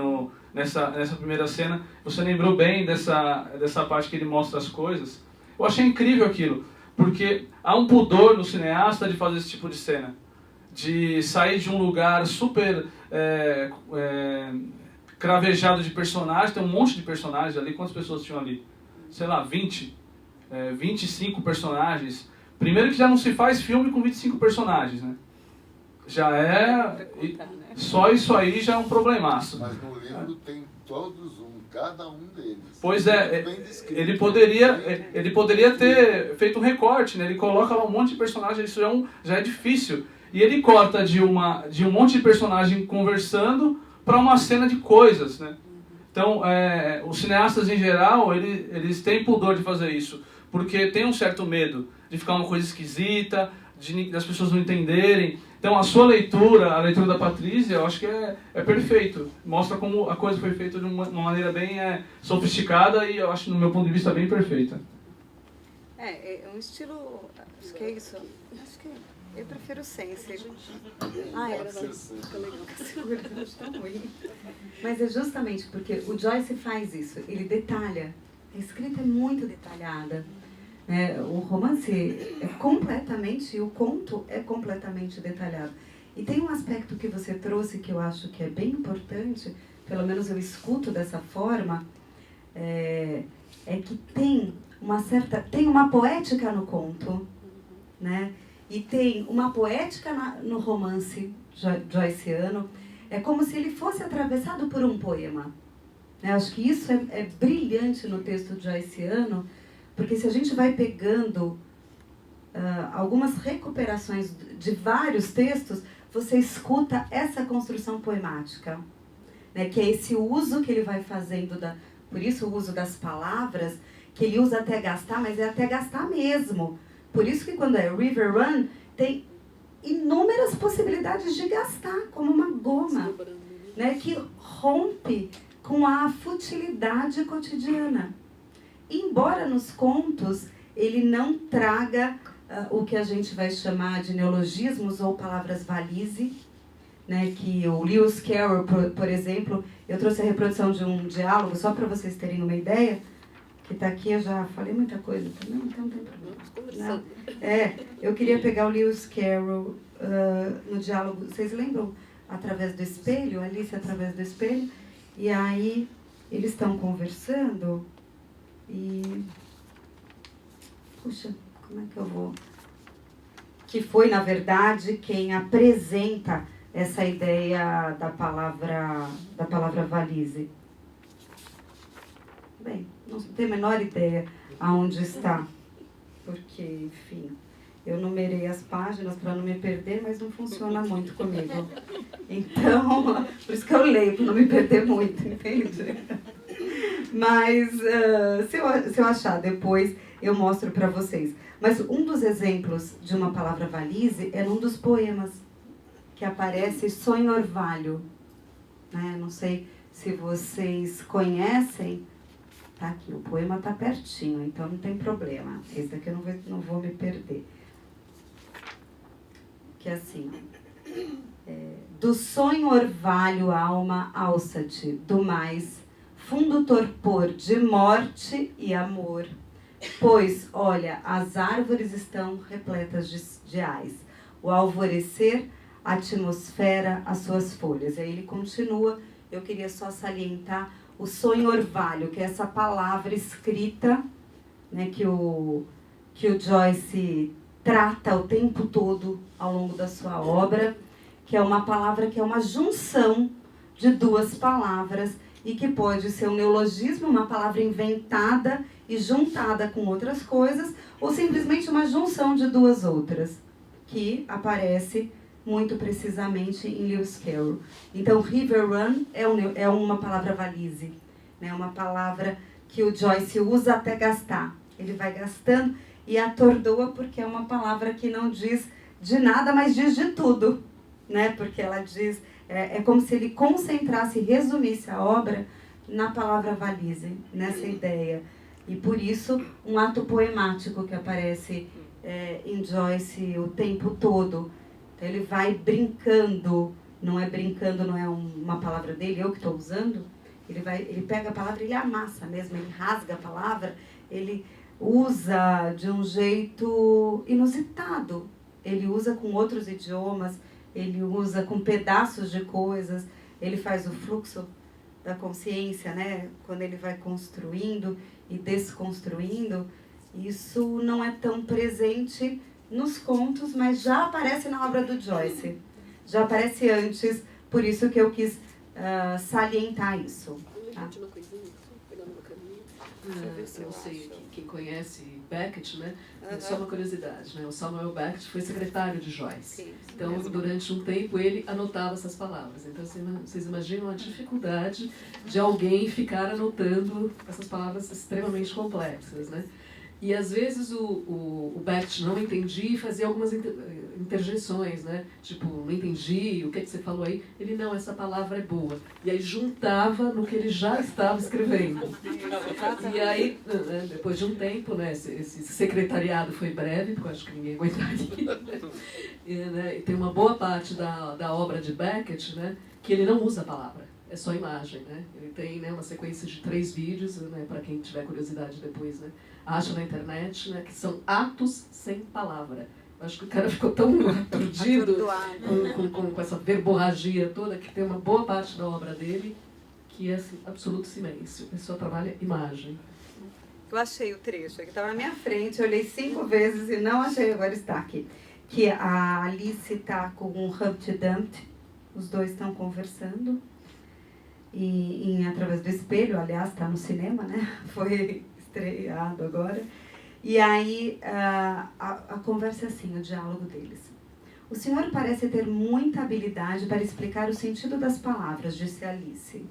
nessa primeira cena. Você lembrou bem dessa parte que ele mostra as coisas. Eu achei incrível aquilo, porque há um pudor no cineasta de fazer esse tipo de cena. De sair de um lugar super cravejado de personagens, tem um monte de personagens ali. Quantas pessoas tinham ali? Sei lá, 25 personagens. Primeiro que já não se faz filme com 25 personagens, né? Já só isso aí já é um problemaço. Mas no livro tem cada um deles. Pois ele poderia ter feito um recorte, né? Ele coloca lá um monte de personagens, isso já é difícil. E ele corta de um monte de personagem conversando para uma cena de coisas, né? Então, os cineastas em geral, eles têm pudor de fazer isso, porque tem um certo medo de ficar uma coisa esquisita, das pessoas não entenderem. Então a sua leitura, a leitura da Patrícia, eu acho que é perfeito. Mostra como a coisa foi feita de uma maneira bem sofisticada e eu acho, no meu ponto de vista, bem perfeita. É um estilo, acho que é isso. Acho que eu prefiro Sense. Tão ruim. Mas é justamente porque o Joyce faz isso, ele detalha. A escrita é muito detalhada. O romance é completamente, o conto é completamente detalhado. E tem um aspecto que você trouxe que eu acho que é bem importante, pelo menos eu escuto dessa forma, é que tem uma poética no conto, né? E tem uma poética no romance joyciano. É como se ele fosse atravessado por um poema. Acho que isso é brilhante no texto joyciano, porque se a gente vai pegando algumas recuperações de vários textos, você escuta essa construção poemática, né? Que é esse uso que ele vai fazendo, por isso o uso das palavras, que ele usa até gastar, mas é até gastar mesmo, Por isso que quando é River Run, tem inúmeras possibilidades de gastar, como uma goma, né, que rompe com a futilidade cotidiana. Embora nos contos ele não traga o que a gente vai chamar de neologismos ou palavras valise, né, que o Lewis Carroll, por exemplo, eu trouxe a reprodução de um diálogo, só para vocês terem uma ideia, que está aqui, eu já falei muita coisa também, então não tem problema. Eu queria pegar o Lewis Carroll no diálogo, vocês lembram? Através do espelho, Alice através do espelho, e aí eles estão conversando e... Puxa, como é que eu vou... Que foi, na verdade, quem apresenta essa ideia da palavra valise. Bem, não tenho a menor ideia aonde está, porque, enfim, eu numerei as páginas para não me perder, mas não funciona muito comigo. Então, por isso que eu leio, para não me perder muito, entende? Mas, se eu achar depois, eu mostro para vocês. Mas um dos exemplos de uma palavra valise é num dos poemas, que aparece Sonho Orvalho. Né? Não sei se vocês conhecem. Tá aqui, o poema tá pertinho, então não tem problema. Esse daqui eu não vou me perder. Que é assim, do sonho orvalho, alma, alça-te, do mais, fundo torpor de morte e amor. Pois, olha, as árvores estão repletas de ais. O alvorecer, a atmosfera, as suas folhas. Aí ele continua, eu queria só salientar o sonho orvalho, que é essa palavra escrita, né, que o Joyce trata o tempo todo ao longo da sua obra, que é uma palavra que é uma junção de duas palavras e que pode ser um neologismo, uma palavra inventada e juntada com outras coisas, ou simplesmente uma junção de duas outras, que aparece muito precisamente em Lewis Carroll. Então, River Run é uma palavra valise, né? Uma palavra que o Joyce usa até gastar. Ele vai gastando e atordoa porque é uma palavra que não diz de nada, mas diz de tudo, né? Porque ela diz, é como se ele concentrasse, resumisse a obra na palavra valise, nessa ideia. E por isso, um ato poemático que aparece em Joyce o tempo todo. Então, ele vai brincando, não é uma palavra dele, eu que estou usando. Ele pega a palavra e ele amassa mesmo, ele rasga a palavra, ele usa de um jeito inusitado. Ele usa com outros idiomas, ele usa com pedaços de coisas, ele faz o fluxo da consciência, né? Quando ele vai construindo e desconstruindo. Isso não é tão presente nos contos, mas já aparece na obra do Joyce. Já aparece antes, por isso que eu quis salientar isso. Tá? Uma coisinha, pegando uma caminha. Eu sei, quem conhece Beckett, né? Só uma curiosidade, né? O Samuel Beckett foi secretário de Joyce. Então, durante um tempo, ele anotava essas palavras. Então, vocês imaginam a dificuldade de alguém ficar anotando essas palavras extremamente complexas, né? E às vezes o Beckett não entendia e fazia algumas interjeições, né? Tipo, não entendi, o que você falou aí? Ele, não, essa palavra é boa. E aí juntava no que ele já estava escrevendo. E aí, né, depois de um tempo, né, esse secretariado foi breve, porque eu acho que ninguém aguentaria. E tem uma boa parte da obra de Beckett, né, que ele não usa a palavra. É só imagem, né? Ele tem, né, uma sequência de 3 vídeos, né, para quem tiver curiosidade depois, né? Acha na internet, né, que são atos sem palavra. Acho que o cara ficou tão aturdido com essa verborragia toda que tem uma boa parte da obra dele que é assim, absoluto silêncio. Ele só trabalha imagem. Eu achei o trecho, que estava na minha frente, eu olhei 5 vezes e não achei, agora está aqui. Que a Alice está com um Humpty Dumpty, os dois estão conversando. Através do espelho, aliás, está no cinema, né? Foi estreado agora. E aí a conversa é assim, o diálogo deles. O senhor parece ter muita habilidade para explicar o sentido das palavras, disse Alice.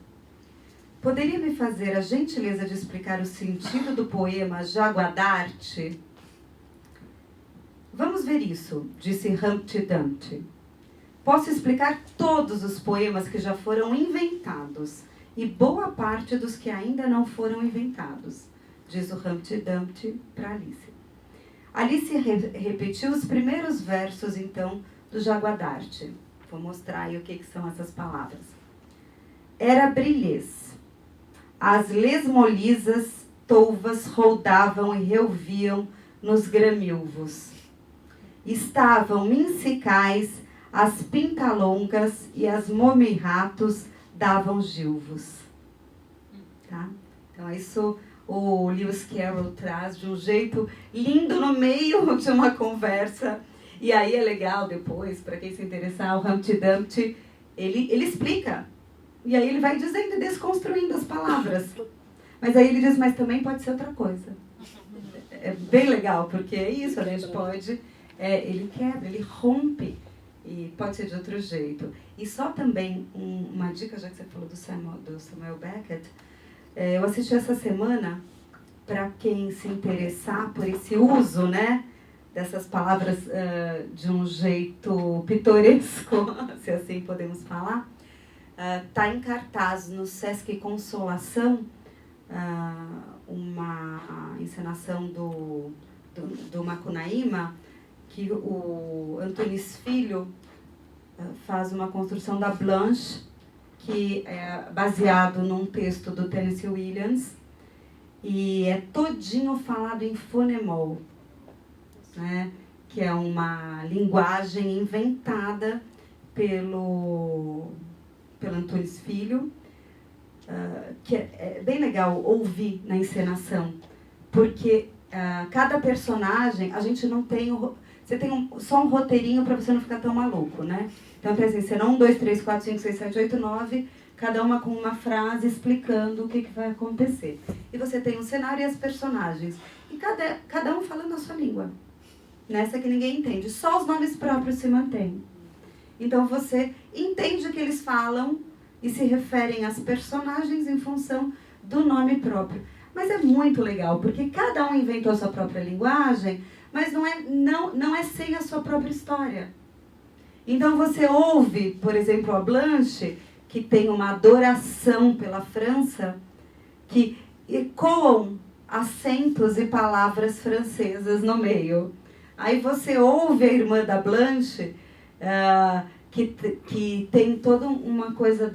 Poderia me fazer a gentileza de explicar o sentido do poema Jaguar d'Arte? Vamos ver isso, disse Humpty Dumpty. Posso explicar todos os poemas que já foram inventados e boa parte dos que ainda não foram inventados, diz o Humpty Dumpty para Alice. Alice repetiu os primeiros versos, então, do Jaguadarte. Vou mostrar aí o que são essas palavras. Era brilhês. As lesmolisas touvas rodavam e reouviam nos gramilvos. Estavam mincicais, as pintalongas e as momirratos davam gilvos. Tá? Então, isso o Lewis Carroll traz de um jeito lindo no meio de uma conversa. E aí é legal depois, para quem se interessar, o Humpty Dumpty, ele explica. E aí ele vai dizendo e desconstruindo as palavras. Mas aí ele diz, mas também pode ser outra coisa. É bem legal, porque é isso, a gente pode... ele quebra, ele rompe. E pode ser de outro jeito. E só também uma dica, já que você falou do Samuel Beckett, eu assisti essa semana, para quem se interessar por esse uso, né, dessas palavras de um jeito pitoresco, se assim podemos falar, está em cartaz no Sesc Consolação, uma encenação do Macunaíma, que o Antunes Filho faz uma construção da Blanche, que é baseado num texto do Tennessee Williams, e é todinho falado em fonemol, né? Que é uma linguagem inventada pelo Antunes Filho, que é bem legal ouvir na encenação, porque cada personagem, a gente não tem... Você tem só um roteirinho para você não ficar tão maluco, né? Então, tem assim, serão 1, 2, 3, 4, 5, 6, 7, 8, 9, cada uma com uma frase explicando o que vai acontecer. E você tem um cenário e as personagens. E cada um falando a sua língua. Nessa que ninguém entende. Só os nomes próprios se mantêm. Então, você entende o que eles falam e se referem às personagens em função do nome próprio. Mas é muito legal, porque cada um inventou a sua própria linguagem, mas não é sem a sua própria história. Então você ouve, por exemplo, a Blanche, que tem uma adoração pela França, que ecoam acentos e palavras francesas no meio. Aí você ouve a irmã da Blanche, que tem toda uma coisa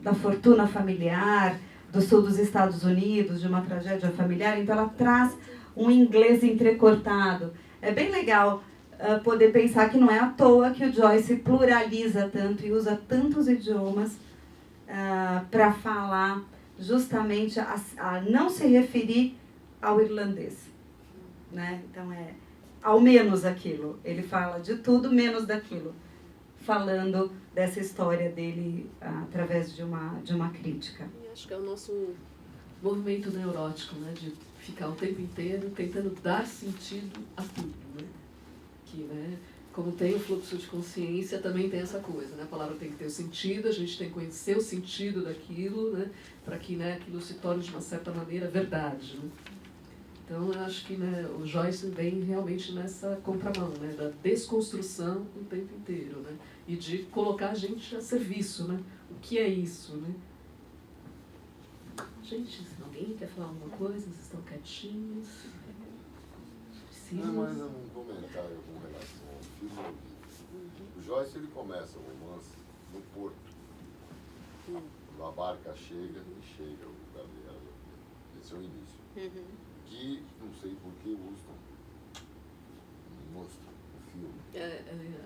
da fortuna familiar, do sul dos Estados Unidos, de uma tragédia familiar, então ela traz um inglês entrecortado. É bem legal poder pensar que não é à toa que o Joyce pluraliza tanto e usa tantos idiomas para falar justamente a não se referir ao irlandês, né? Então ao menos aquilo. Ele fala de tudo menos daquilo, falando dessa história dele através de uma crítica. E acho que é o nosso movimento neurótico, né? De ficar o tempo inteiro tentando dar sentido a tudo, né? Que, né, como tem o fluxo de consciência, também tem essa coisa, né? A palavra tem que ter o sentido, a gente tem que conhecer o sentido daquilo, né? Para que, né, aquilo se torne, de uma certa maneira, verdade, né? Então, eu acho que, né, o Joyce vem realmente nessa contramão, né? Da desconstrução o tempo inteiro, né? E de colocar a gente a serviço, né? O que é isso, né? Gente, alguém quer falar alguma coisa? Vocês estão quietinhos? Não, mas um comentário com relação ao filme. O Joyce, ele começa o romance no porto. A barca chega o Gabriel. Esse é o início. Que, não sei por que o Houston mostra o filme.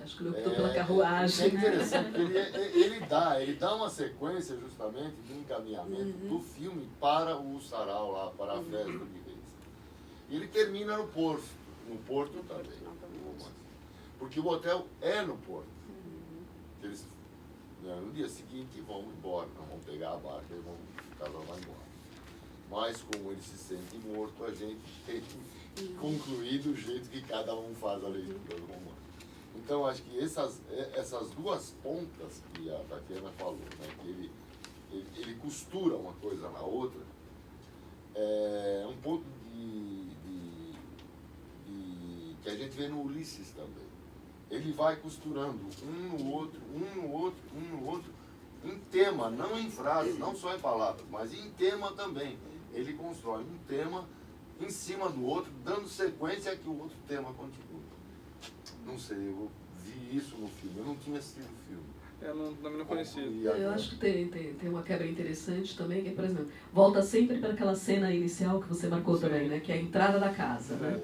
Acho que ele optou pela carruagem. É interessante, porque ele dá uma sequência justamente de encaminhamento do filme para o sarau lá, para a festa de Reis. E ele termina no porto também, o romance. Porque o hotel é no porto. Eles, no dia seguinte, vão embora, não vão pegar a barca e o casal vai embora. Mas como ele se sente morto, a gente tem que concluir do jeito que cada um faz a leitura do romance. Então, acho que essas duas pontas que a Tatiana falou, né, que ele costura uma coisa na outra, é um ponto de que a gente vê no Ulisses também. Ele vai costurando um no outro, um no outro, um no outro, em tema, não em frases, não só em palavras, mas em tema também. Ele constrói um tema em cima do outro, dando sequência a que o outro tema continue. Não sei, eu vi isso no filme, eu não tinha assistido o filme. Eu também não conhecia. Eu acho que tem uma quebra interessante também, que, por exemplo, volta sempre para aquela cena inicial que você marcou também, né? Que é a entrada da casa, né?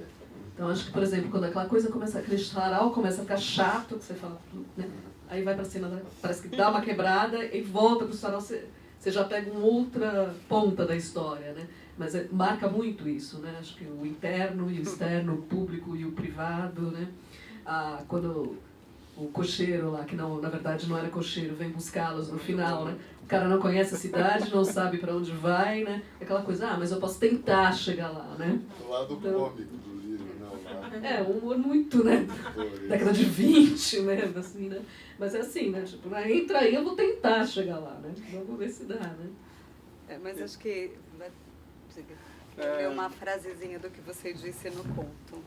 Então, acho que, por exemplo, quando aquela coisa começa, aquele sarau começa a ficar chato, que você fala, né? Aí vai pra cena, parece que dá uma quebrada e volta pro sarau, você já pega uma outra ponta da história, né? Mas marca muito isso, né? Acho que o interno e o externo, o público e o privado, né? Quando o cocheiro lá, que não, na verdade não era cocheiro, vem buscá-los no final, né? O cara não conhece a cidade, não sabe para onde vai, né? Aquela coisa, mas eu posso tentar chegar lá, né? Do lado cômico do livro, não, lá. Um humor muito, né? Década de 20, né? Assim, né? Mas é assim, né? Tipo, entra aí, eu vou tentar chegar lá, né? Vamos ver se dá, né? Mas acho que... Diga. É uma frasezinha do que você disse no conto.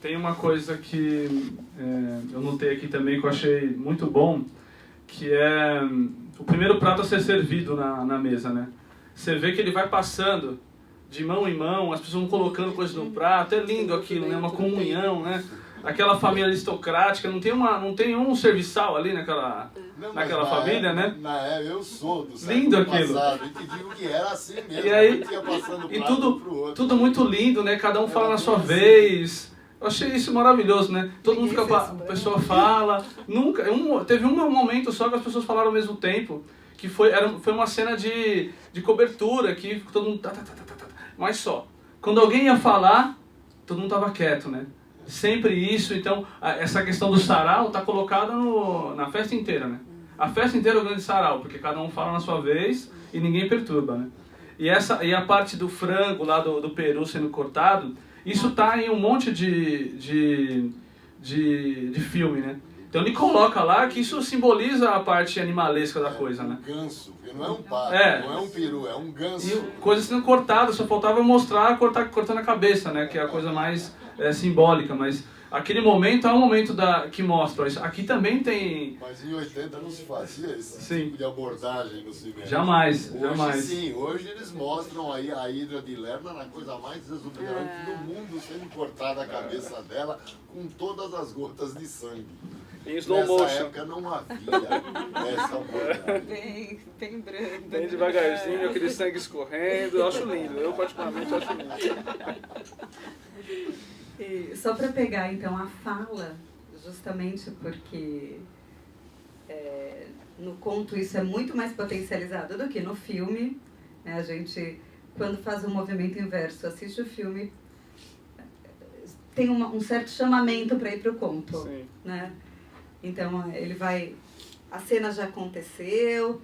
Tem uma coisa que eu notei aqui também que eu achei muito bom, que é o primeiro prato a ser servido na mesa, né? Você vê que ele vai passando de mão em mão, as pessoas vão colocando coisas no prato, é lindo aquilo, né? Uma comunhão, né? Aquela família aristocrática, não tem um serviçal ali naquela família, né? Eu sou do lindo século aquilo. Passado, e te digo que era assim mesmo, e aí, ia passando e prato pro outro. tudo muito lindo, né? Cada um fala na sua vez. Eu achei isso maravilhoso, né? Todo mundo fica, a pessoa fala, nunca, teve um momento só que as pessoas falaram ao mesmo tempo, que foi uma cena de cobertura, que todo mundo mas só. Quando alguém ia falar, todo mundo tava quieto, né? Sempre isso, então, essa questão do sarau tá colocada na festa inteira, né? A festa inteira é o grande sarau, porque cada um fala na sua vez e ninguém perturba, né? E a parte do frango lá do peru sendo cortado, isso tá em um monte de filme, né? Então ele coloca lá que isso simboliza a parte animalesca da coisa, né? Um ganso, porque não é um pato, não é um peru, é um ganso. E coisas sendo cortadas, só faltava mostrar cortando a cabeça, né? Que é a coisa mais simbólica, mas aquele momento é um momento que mostra isso. Aqui também tem... Mas em 80 não se fazia esse Sim. tipo de abordagem no cinema. Jamais, hoje, jamais. Sim, hoje eles mostram aí a Hidra de Lerna na coisa mais exuberante do mundo, sendo cortada a cabeça dela com todas as gotas de sangue. Em slow motion. Nessa época não havia essa abordagem. Bem brando. Bem devagarzinho, aquele sangue escorrendo. Eu acho lindo, eu particularmente acho lindo. E só para pegar então a fala, justamente porque no conto isso é muito mais potencializado do que no filme, né? A gente, quando faz um movimento inverso, assiste o filme, tem um certo chamamento para ir para o conto. Sim. Né? Então ele vai, a cena já aconteceu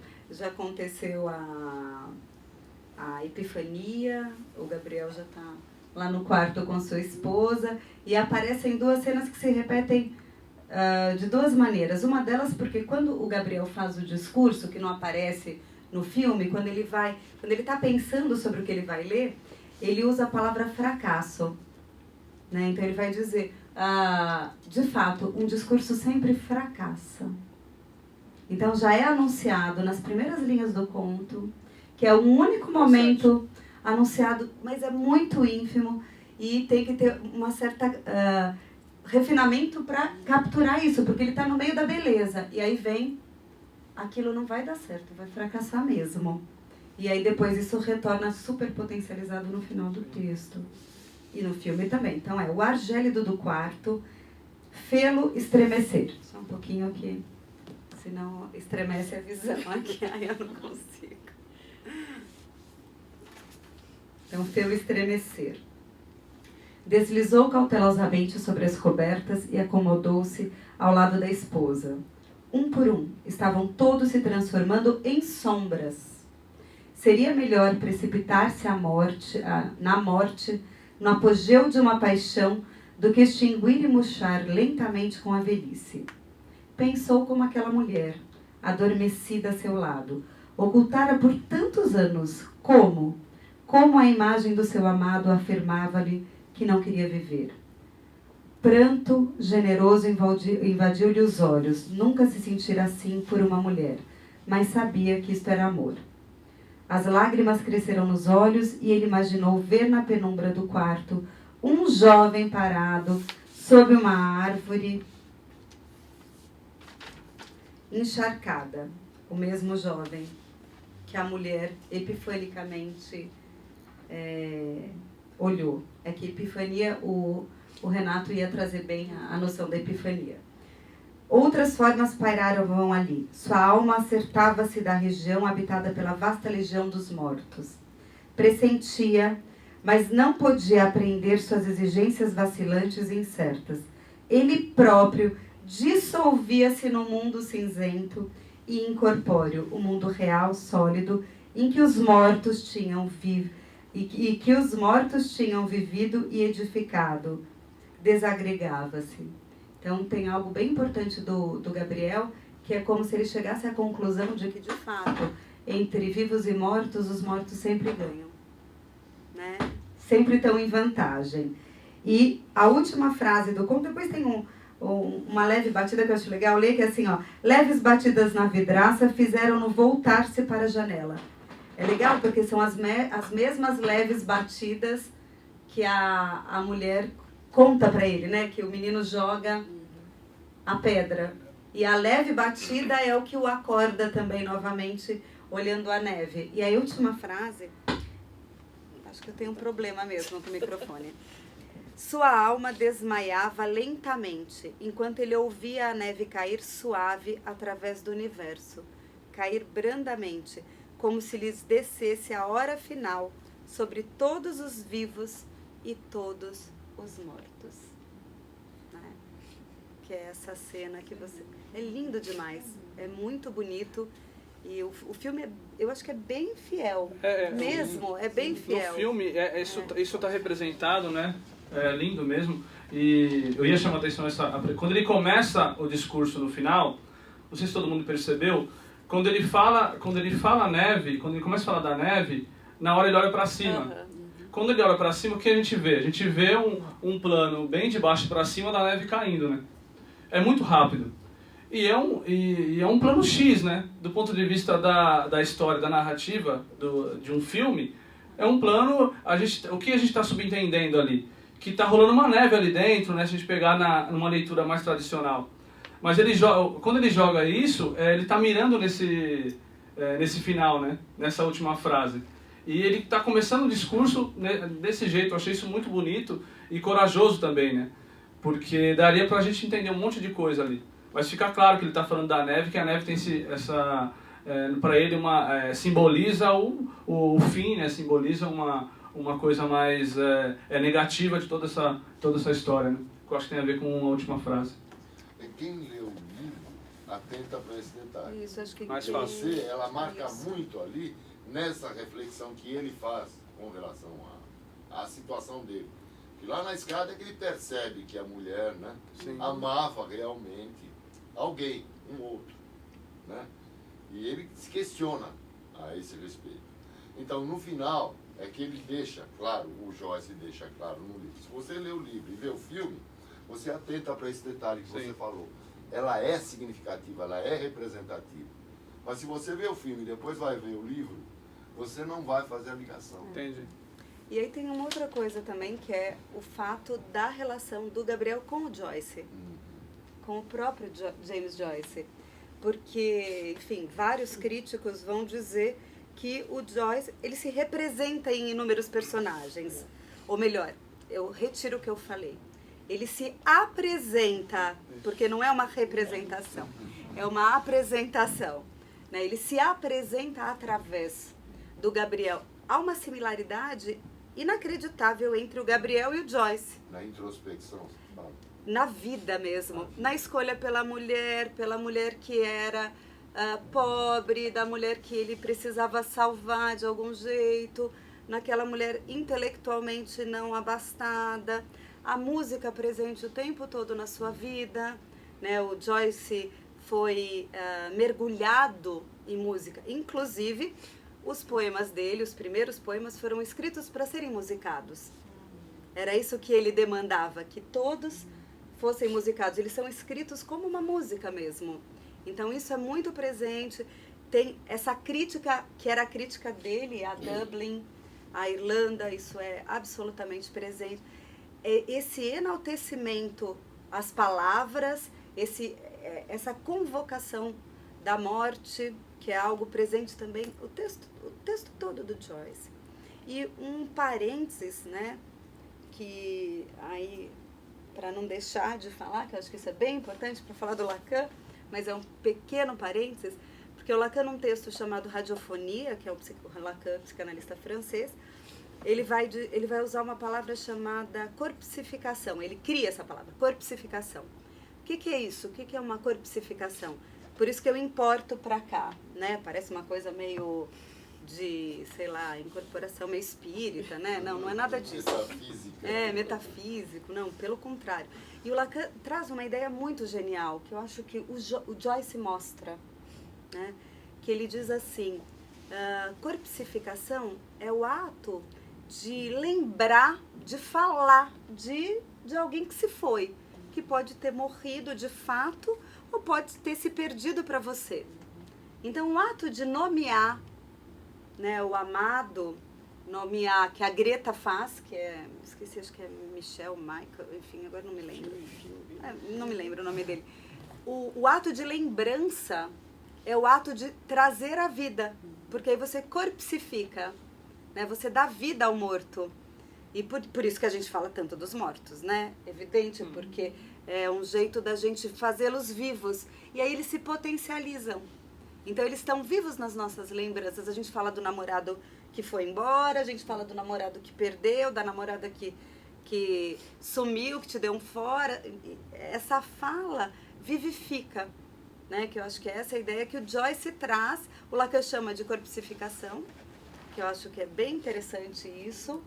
a epifania, o Gabriel já está lá no quarto com sua esposa, e aparecem duas cenas que se repetem de duas maneiras. Uma delas porque quando o Gabriel faz o discurso, que não aparece no filme, quando ele está pensando sobre o que ele vai ler, ele usa a palavra fracasso. Né? Então ele vai dizer, de fato, um discurso sempre fracassa. Então já é anunciado nas primeiras linhas do conto, que é um único momento anunciado, mas é muito ínfimo e tem que ter uma certa refinamento para capturar isso, porque ele está no meio da beleza. E aí vem, aquilo não vai dar certo, vai fracassar mesmo. E aí depois isso retorna super potencializado no final do texto. E no filme também. Então é o ar gélido do quarto, fê-lo estremecer. Só um pouquinho aqui, senão estremece a visão aqui, aí eu não consigo. Então, fê-lo estremecer. Deslizou cautelosamente sobre as cobertas e acomodou-se ao lado da esposa. Um por um, estavam todos se transformando em sombras. Seria melhor precipitar-se na morte, no apogeu de uma paixão, do que extinguir e murchar lentamente com a velhice. Pensou como aquela mulher, adormecida a seu lado, ocultara por tantos anos, como a imagem do seu amado afirmava-lhe que não queria viver. Pranto generoso invadiu-lhe os olhos. Nunca se sentira assim por uma mulher, mas sabia que isto era amor. As lágrimas cresceram nos olhos e ele imaginou ver na penumbra do quarto um jovem parado sob uma árvore encharcada. O mesmo jovem que a mulher epifanicamente olhou. É que epifania, o Renato ia trazer bem a noção da epifania. Outras formas pairavam ali. Sua alma acertava-se da região habitada pela vasta legião dos mortos. Pressentia, mas não podia apreender suas exigências vacilantes e incertas. Ele próprio dissolvia-se no mundo cinzento e incorpóreo, o mundo real, sólido, em que os mortos tinham vivido e edificado. Desagregava-se. Então, tem algo bem importante do Gabriel, que é como se ele chegasse à conclusão de que, de fato, entre vivos e mortos, os mortos sempre ganham, né? Sempre estão em vantagem. E a última frase do conto, depois tem uma leve batida que eu acho legal ler, que é assim, ó: leves batidas na vidraça fizeram-no voltar-se para a janela. É legal porque são as mesmas leves batidas que a mulher conta para ele, né? Que o menino joga a pedra. E a leve batida é o que o acorda também novamente, olhando a neve. E a última frase, acho que eu tenho um problema mesmo com o microfone. Sua alma desmaiava lentamente, enquanto ele ouvia a neve cair suave através do universo. Cair brandamente, como se lhes descesse a hora final sobre todos os vivos e todos os mortos, né? Que é essa cena que você... É lindo demais, é muito bonito. E o filme, eu acho que é bem fiel, mesmo, é bem fiel. No filme, isso está representado, né? É lindo mesmo. E eu ia chamar a atenção quando ele começa o discurso no final, não sei se todo mundo percebeu, quando ele fala neve, quando ele começa a falar da neve, na hora ele olha para cima. Quando ele olha para cima, o que a gente vê? A gente vê um plano bem de baixo para cima da neve caindo, né? É muito rápido. E é um plano X, né? Do ponto de vista da história, da narrativa de um filme, é um plano... o que a gente está subentendendo ali? Que está rolando uma neve ali dentro, né? Se a gente pegar numa leitura mais tradicional. Mas quando ele joga isso, ele está mirando nesse final, né? Nessa última frase. E ele está começando o discurso desse jeito. Eu achei isso muito bonito e corajoso também, né? Porque daria para a gente entender um monte de coisa ali. Mas fica claro que ele está falando da neve, que a neve tem para ele simboliza o fim, né? Simboliza uma coisa mais negativa de toda essa história, né? Que eu acho que tem a ver com a última frase. Quem lê o livro atenta para esse detalhe. Isso, acho que mais fácil. Ela marca muito ali nessa reflexão que ele faz com relação à situação dele. Que lá na escada é que ele percebe que a mulher, né, amava realmente alguém, um outro, né? E ele se questiona a esse respeito. Então, no final, é que ele deixa claro, o Joyce deixa claro no livro. Se você lê o livro e vê o filme, você atenta para esse detalhe que você falou. Ela é significativa, ela é representativa. Mas se você vê o filme e depois vai ver o livro, você não vai fazer a ligação. Entendi. E aí tem uma outra coisa também, que é o fato da relação do Gabriel com o Joyce. Com o próprio James Joyce. Porque, enfim, vários críticos vão dizer que o Joyce, ele se representa em inúmeros personagens. Ou melhor, eu retiro o que eu falei. Ele se apresenta, porque não é uma representação, é uma apresentação, né? Ele se apresenta através do Gabriel. Há uma similaridade inacreditável entre o Gabriel e o Joyce. Na introspecção, sabe? Na vida mesmo, na escolha pela mulher que era pobre, da mulher que ele precisava salvar de algum jeito, naquela mulher intelectualmente não abastada, a música presente o tempo todo na sua vida, né? O Joyce foi mergulhado em música, inclusive os poemas dele, os primeiros poemas foram escritos para serem musicados. Era isso que ele demandava, que todos fossem musicados, eles são escritos como uma música mesmo. Então isso é muito presente. Tem essa crítica, que era a crítica dele a Dublin, a Irlanda, isso é absolutamente presente. Esse enaltecimento às palavras, essa convocação da morte, que é algo presente também, o texto todo do Joyce. E um parênteses, né, que aí, para não deixar de falar, que eu acho que isso é bem importante para falar do Lacan, mas é um pequeno parênteses, porque o Lacan, num texto chamado Radiofonia, que é o Lacan, psicanalista francês, ele vai usar uma palavra chamada corpsificação. Ele cria essa palavra, corpsificação. O que é isso? O que é uma corpsificação? Por isso que eu importo para cá, né? Parece uma coisa meio de, sei lá, incorporação meio espírita, né? Não é nada disso. Metafísica. Metafísico, não, pelo contrário. E o Lacan traz uma ideia muito genial, que eu acho que o Joyce mostra, né? Que ele diz assim, corpsificação é o ato de lembrar, de falar de alguém que se foi, que pode ter morrido de fato ou pode ter se perdido para você. Então, o ato de nomear, né, o amado, nomear, que a Greta faz, que é, esqueci, acho que é Michel, Michael, enfim, agora não me lembro. Não me lembro o nome dele. O ato de lembrança é o ato de trazer a vida, porque aí você corpsifica, né, você dá vida ao morto. E por isso que a gente fala tanto dos mortos, né? Evidente, porque é um jeito da gente fazê-los vivos. E aí eles se potencializam. Então eles estão vivos nas nossas lembranças. A gente fala do namorado que foi embora, a gente fala do namorado que perdeu, da namorada que sumiu, que te deu um fora. Essa fala vivifica, né? Que eu acho que é essa a ideia que o Joyce traz. O Lacan chama de corpsificação, que eu acho que é bem interessante isso,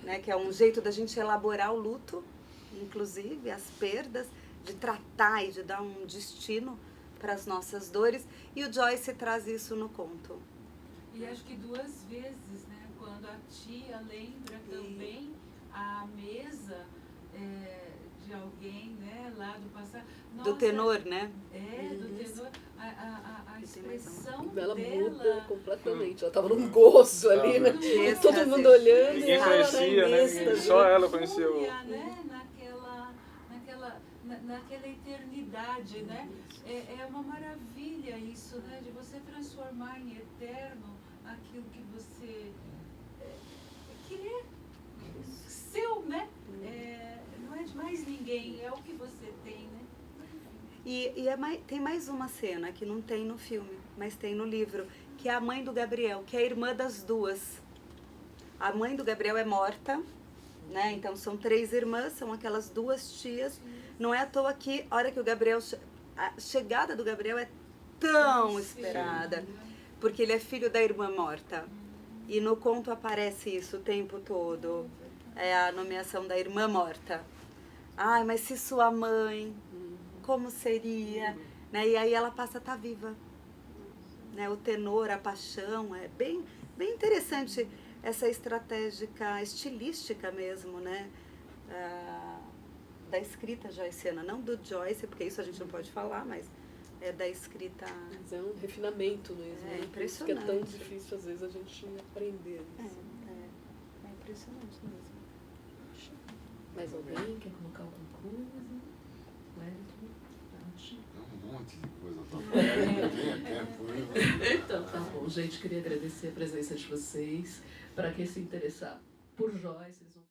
né? Que é um jeito da gente elaborar o luto, inclusive as perdas, de tratar e de dar um destino para as nossas dores. E o Joyce traz isso no conto. E acho que 2 vezes, né? Quando a tia lembra também a mesa de alguém, né? Lá do passado. Nossa, do tenor, né? Do tenor. A expressão ela dela muda completamente. Ela estava num gozo ali, né? E todo mundo olhando. Ninguém e ela conhecia, né? êxtase, Só ela conhecia o... né? Naquela eternidade, né? É uma maravilha isso, né? De você transformar em eterno aquilo que você querer seu, né? Não é de mais ninguém, é o que você tem, né? E tem mais uma cena que não tem no filme, mas tem no livro, que é a mãe do Gabriel, que é a irmã das duas. A mãe do Gabriel é morta, né? Então são 3 irmãs, são aquelas 2 tias. Não é à toa que a hora que o Gabriel... A chegada do Gabriel é tão esperada, porque ele é filho da irmã morta. E no conto aparece isso o tempo todo. É a nomeação da irmã morta. Ai, mas se sua mãe, como seria? Né? E aí ela passa a estar viva. Né? O tenor, a paixão, é bem interessante essa estratégica estilística mesmo, né? Da escrita joyciana, não do Joyce, porque isso a gente não pode falar, mas é da escrita... Mas é um refinamento mesmo, É né? impressionante. Que é tão difícil, às vezes, a gente aprender. É impressionante mesmo. Mais alguém quer colocar alguma coisa? Wellington? Acho. Um monte de coisa pra falar. Tem tempo. Então, tá bom, gente. Queria agradecer a presença de vocês. Para quem se interessar por Joyce, eles vão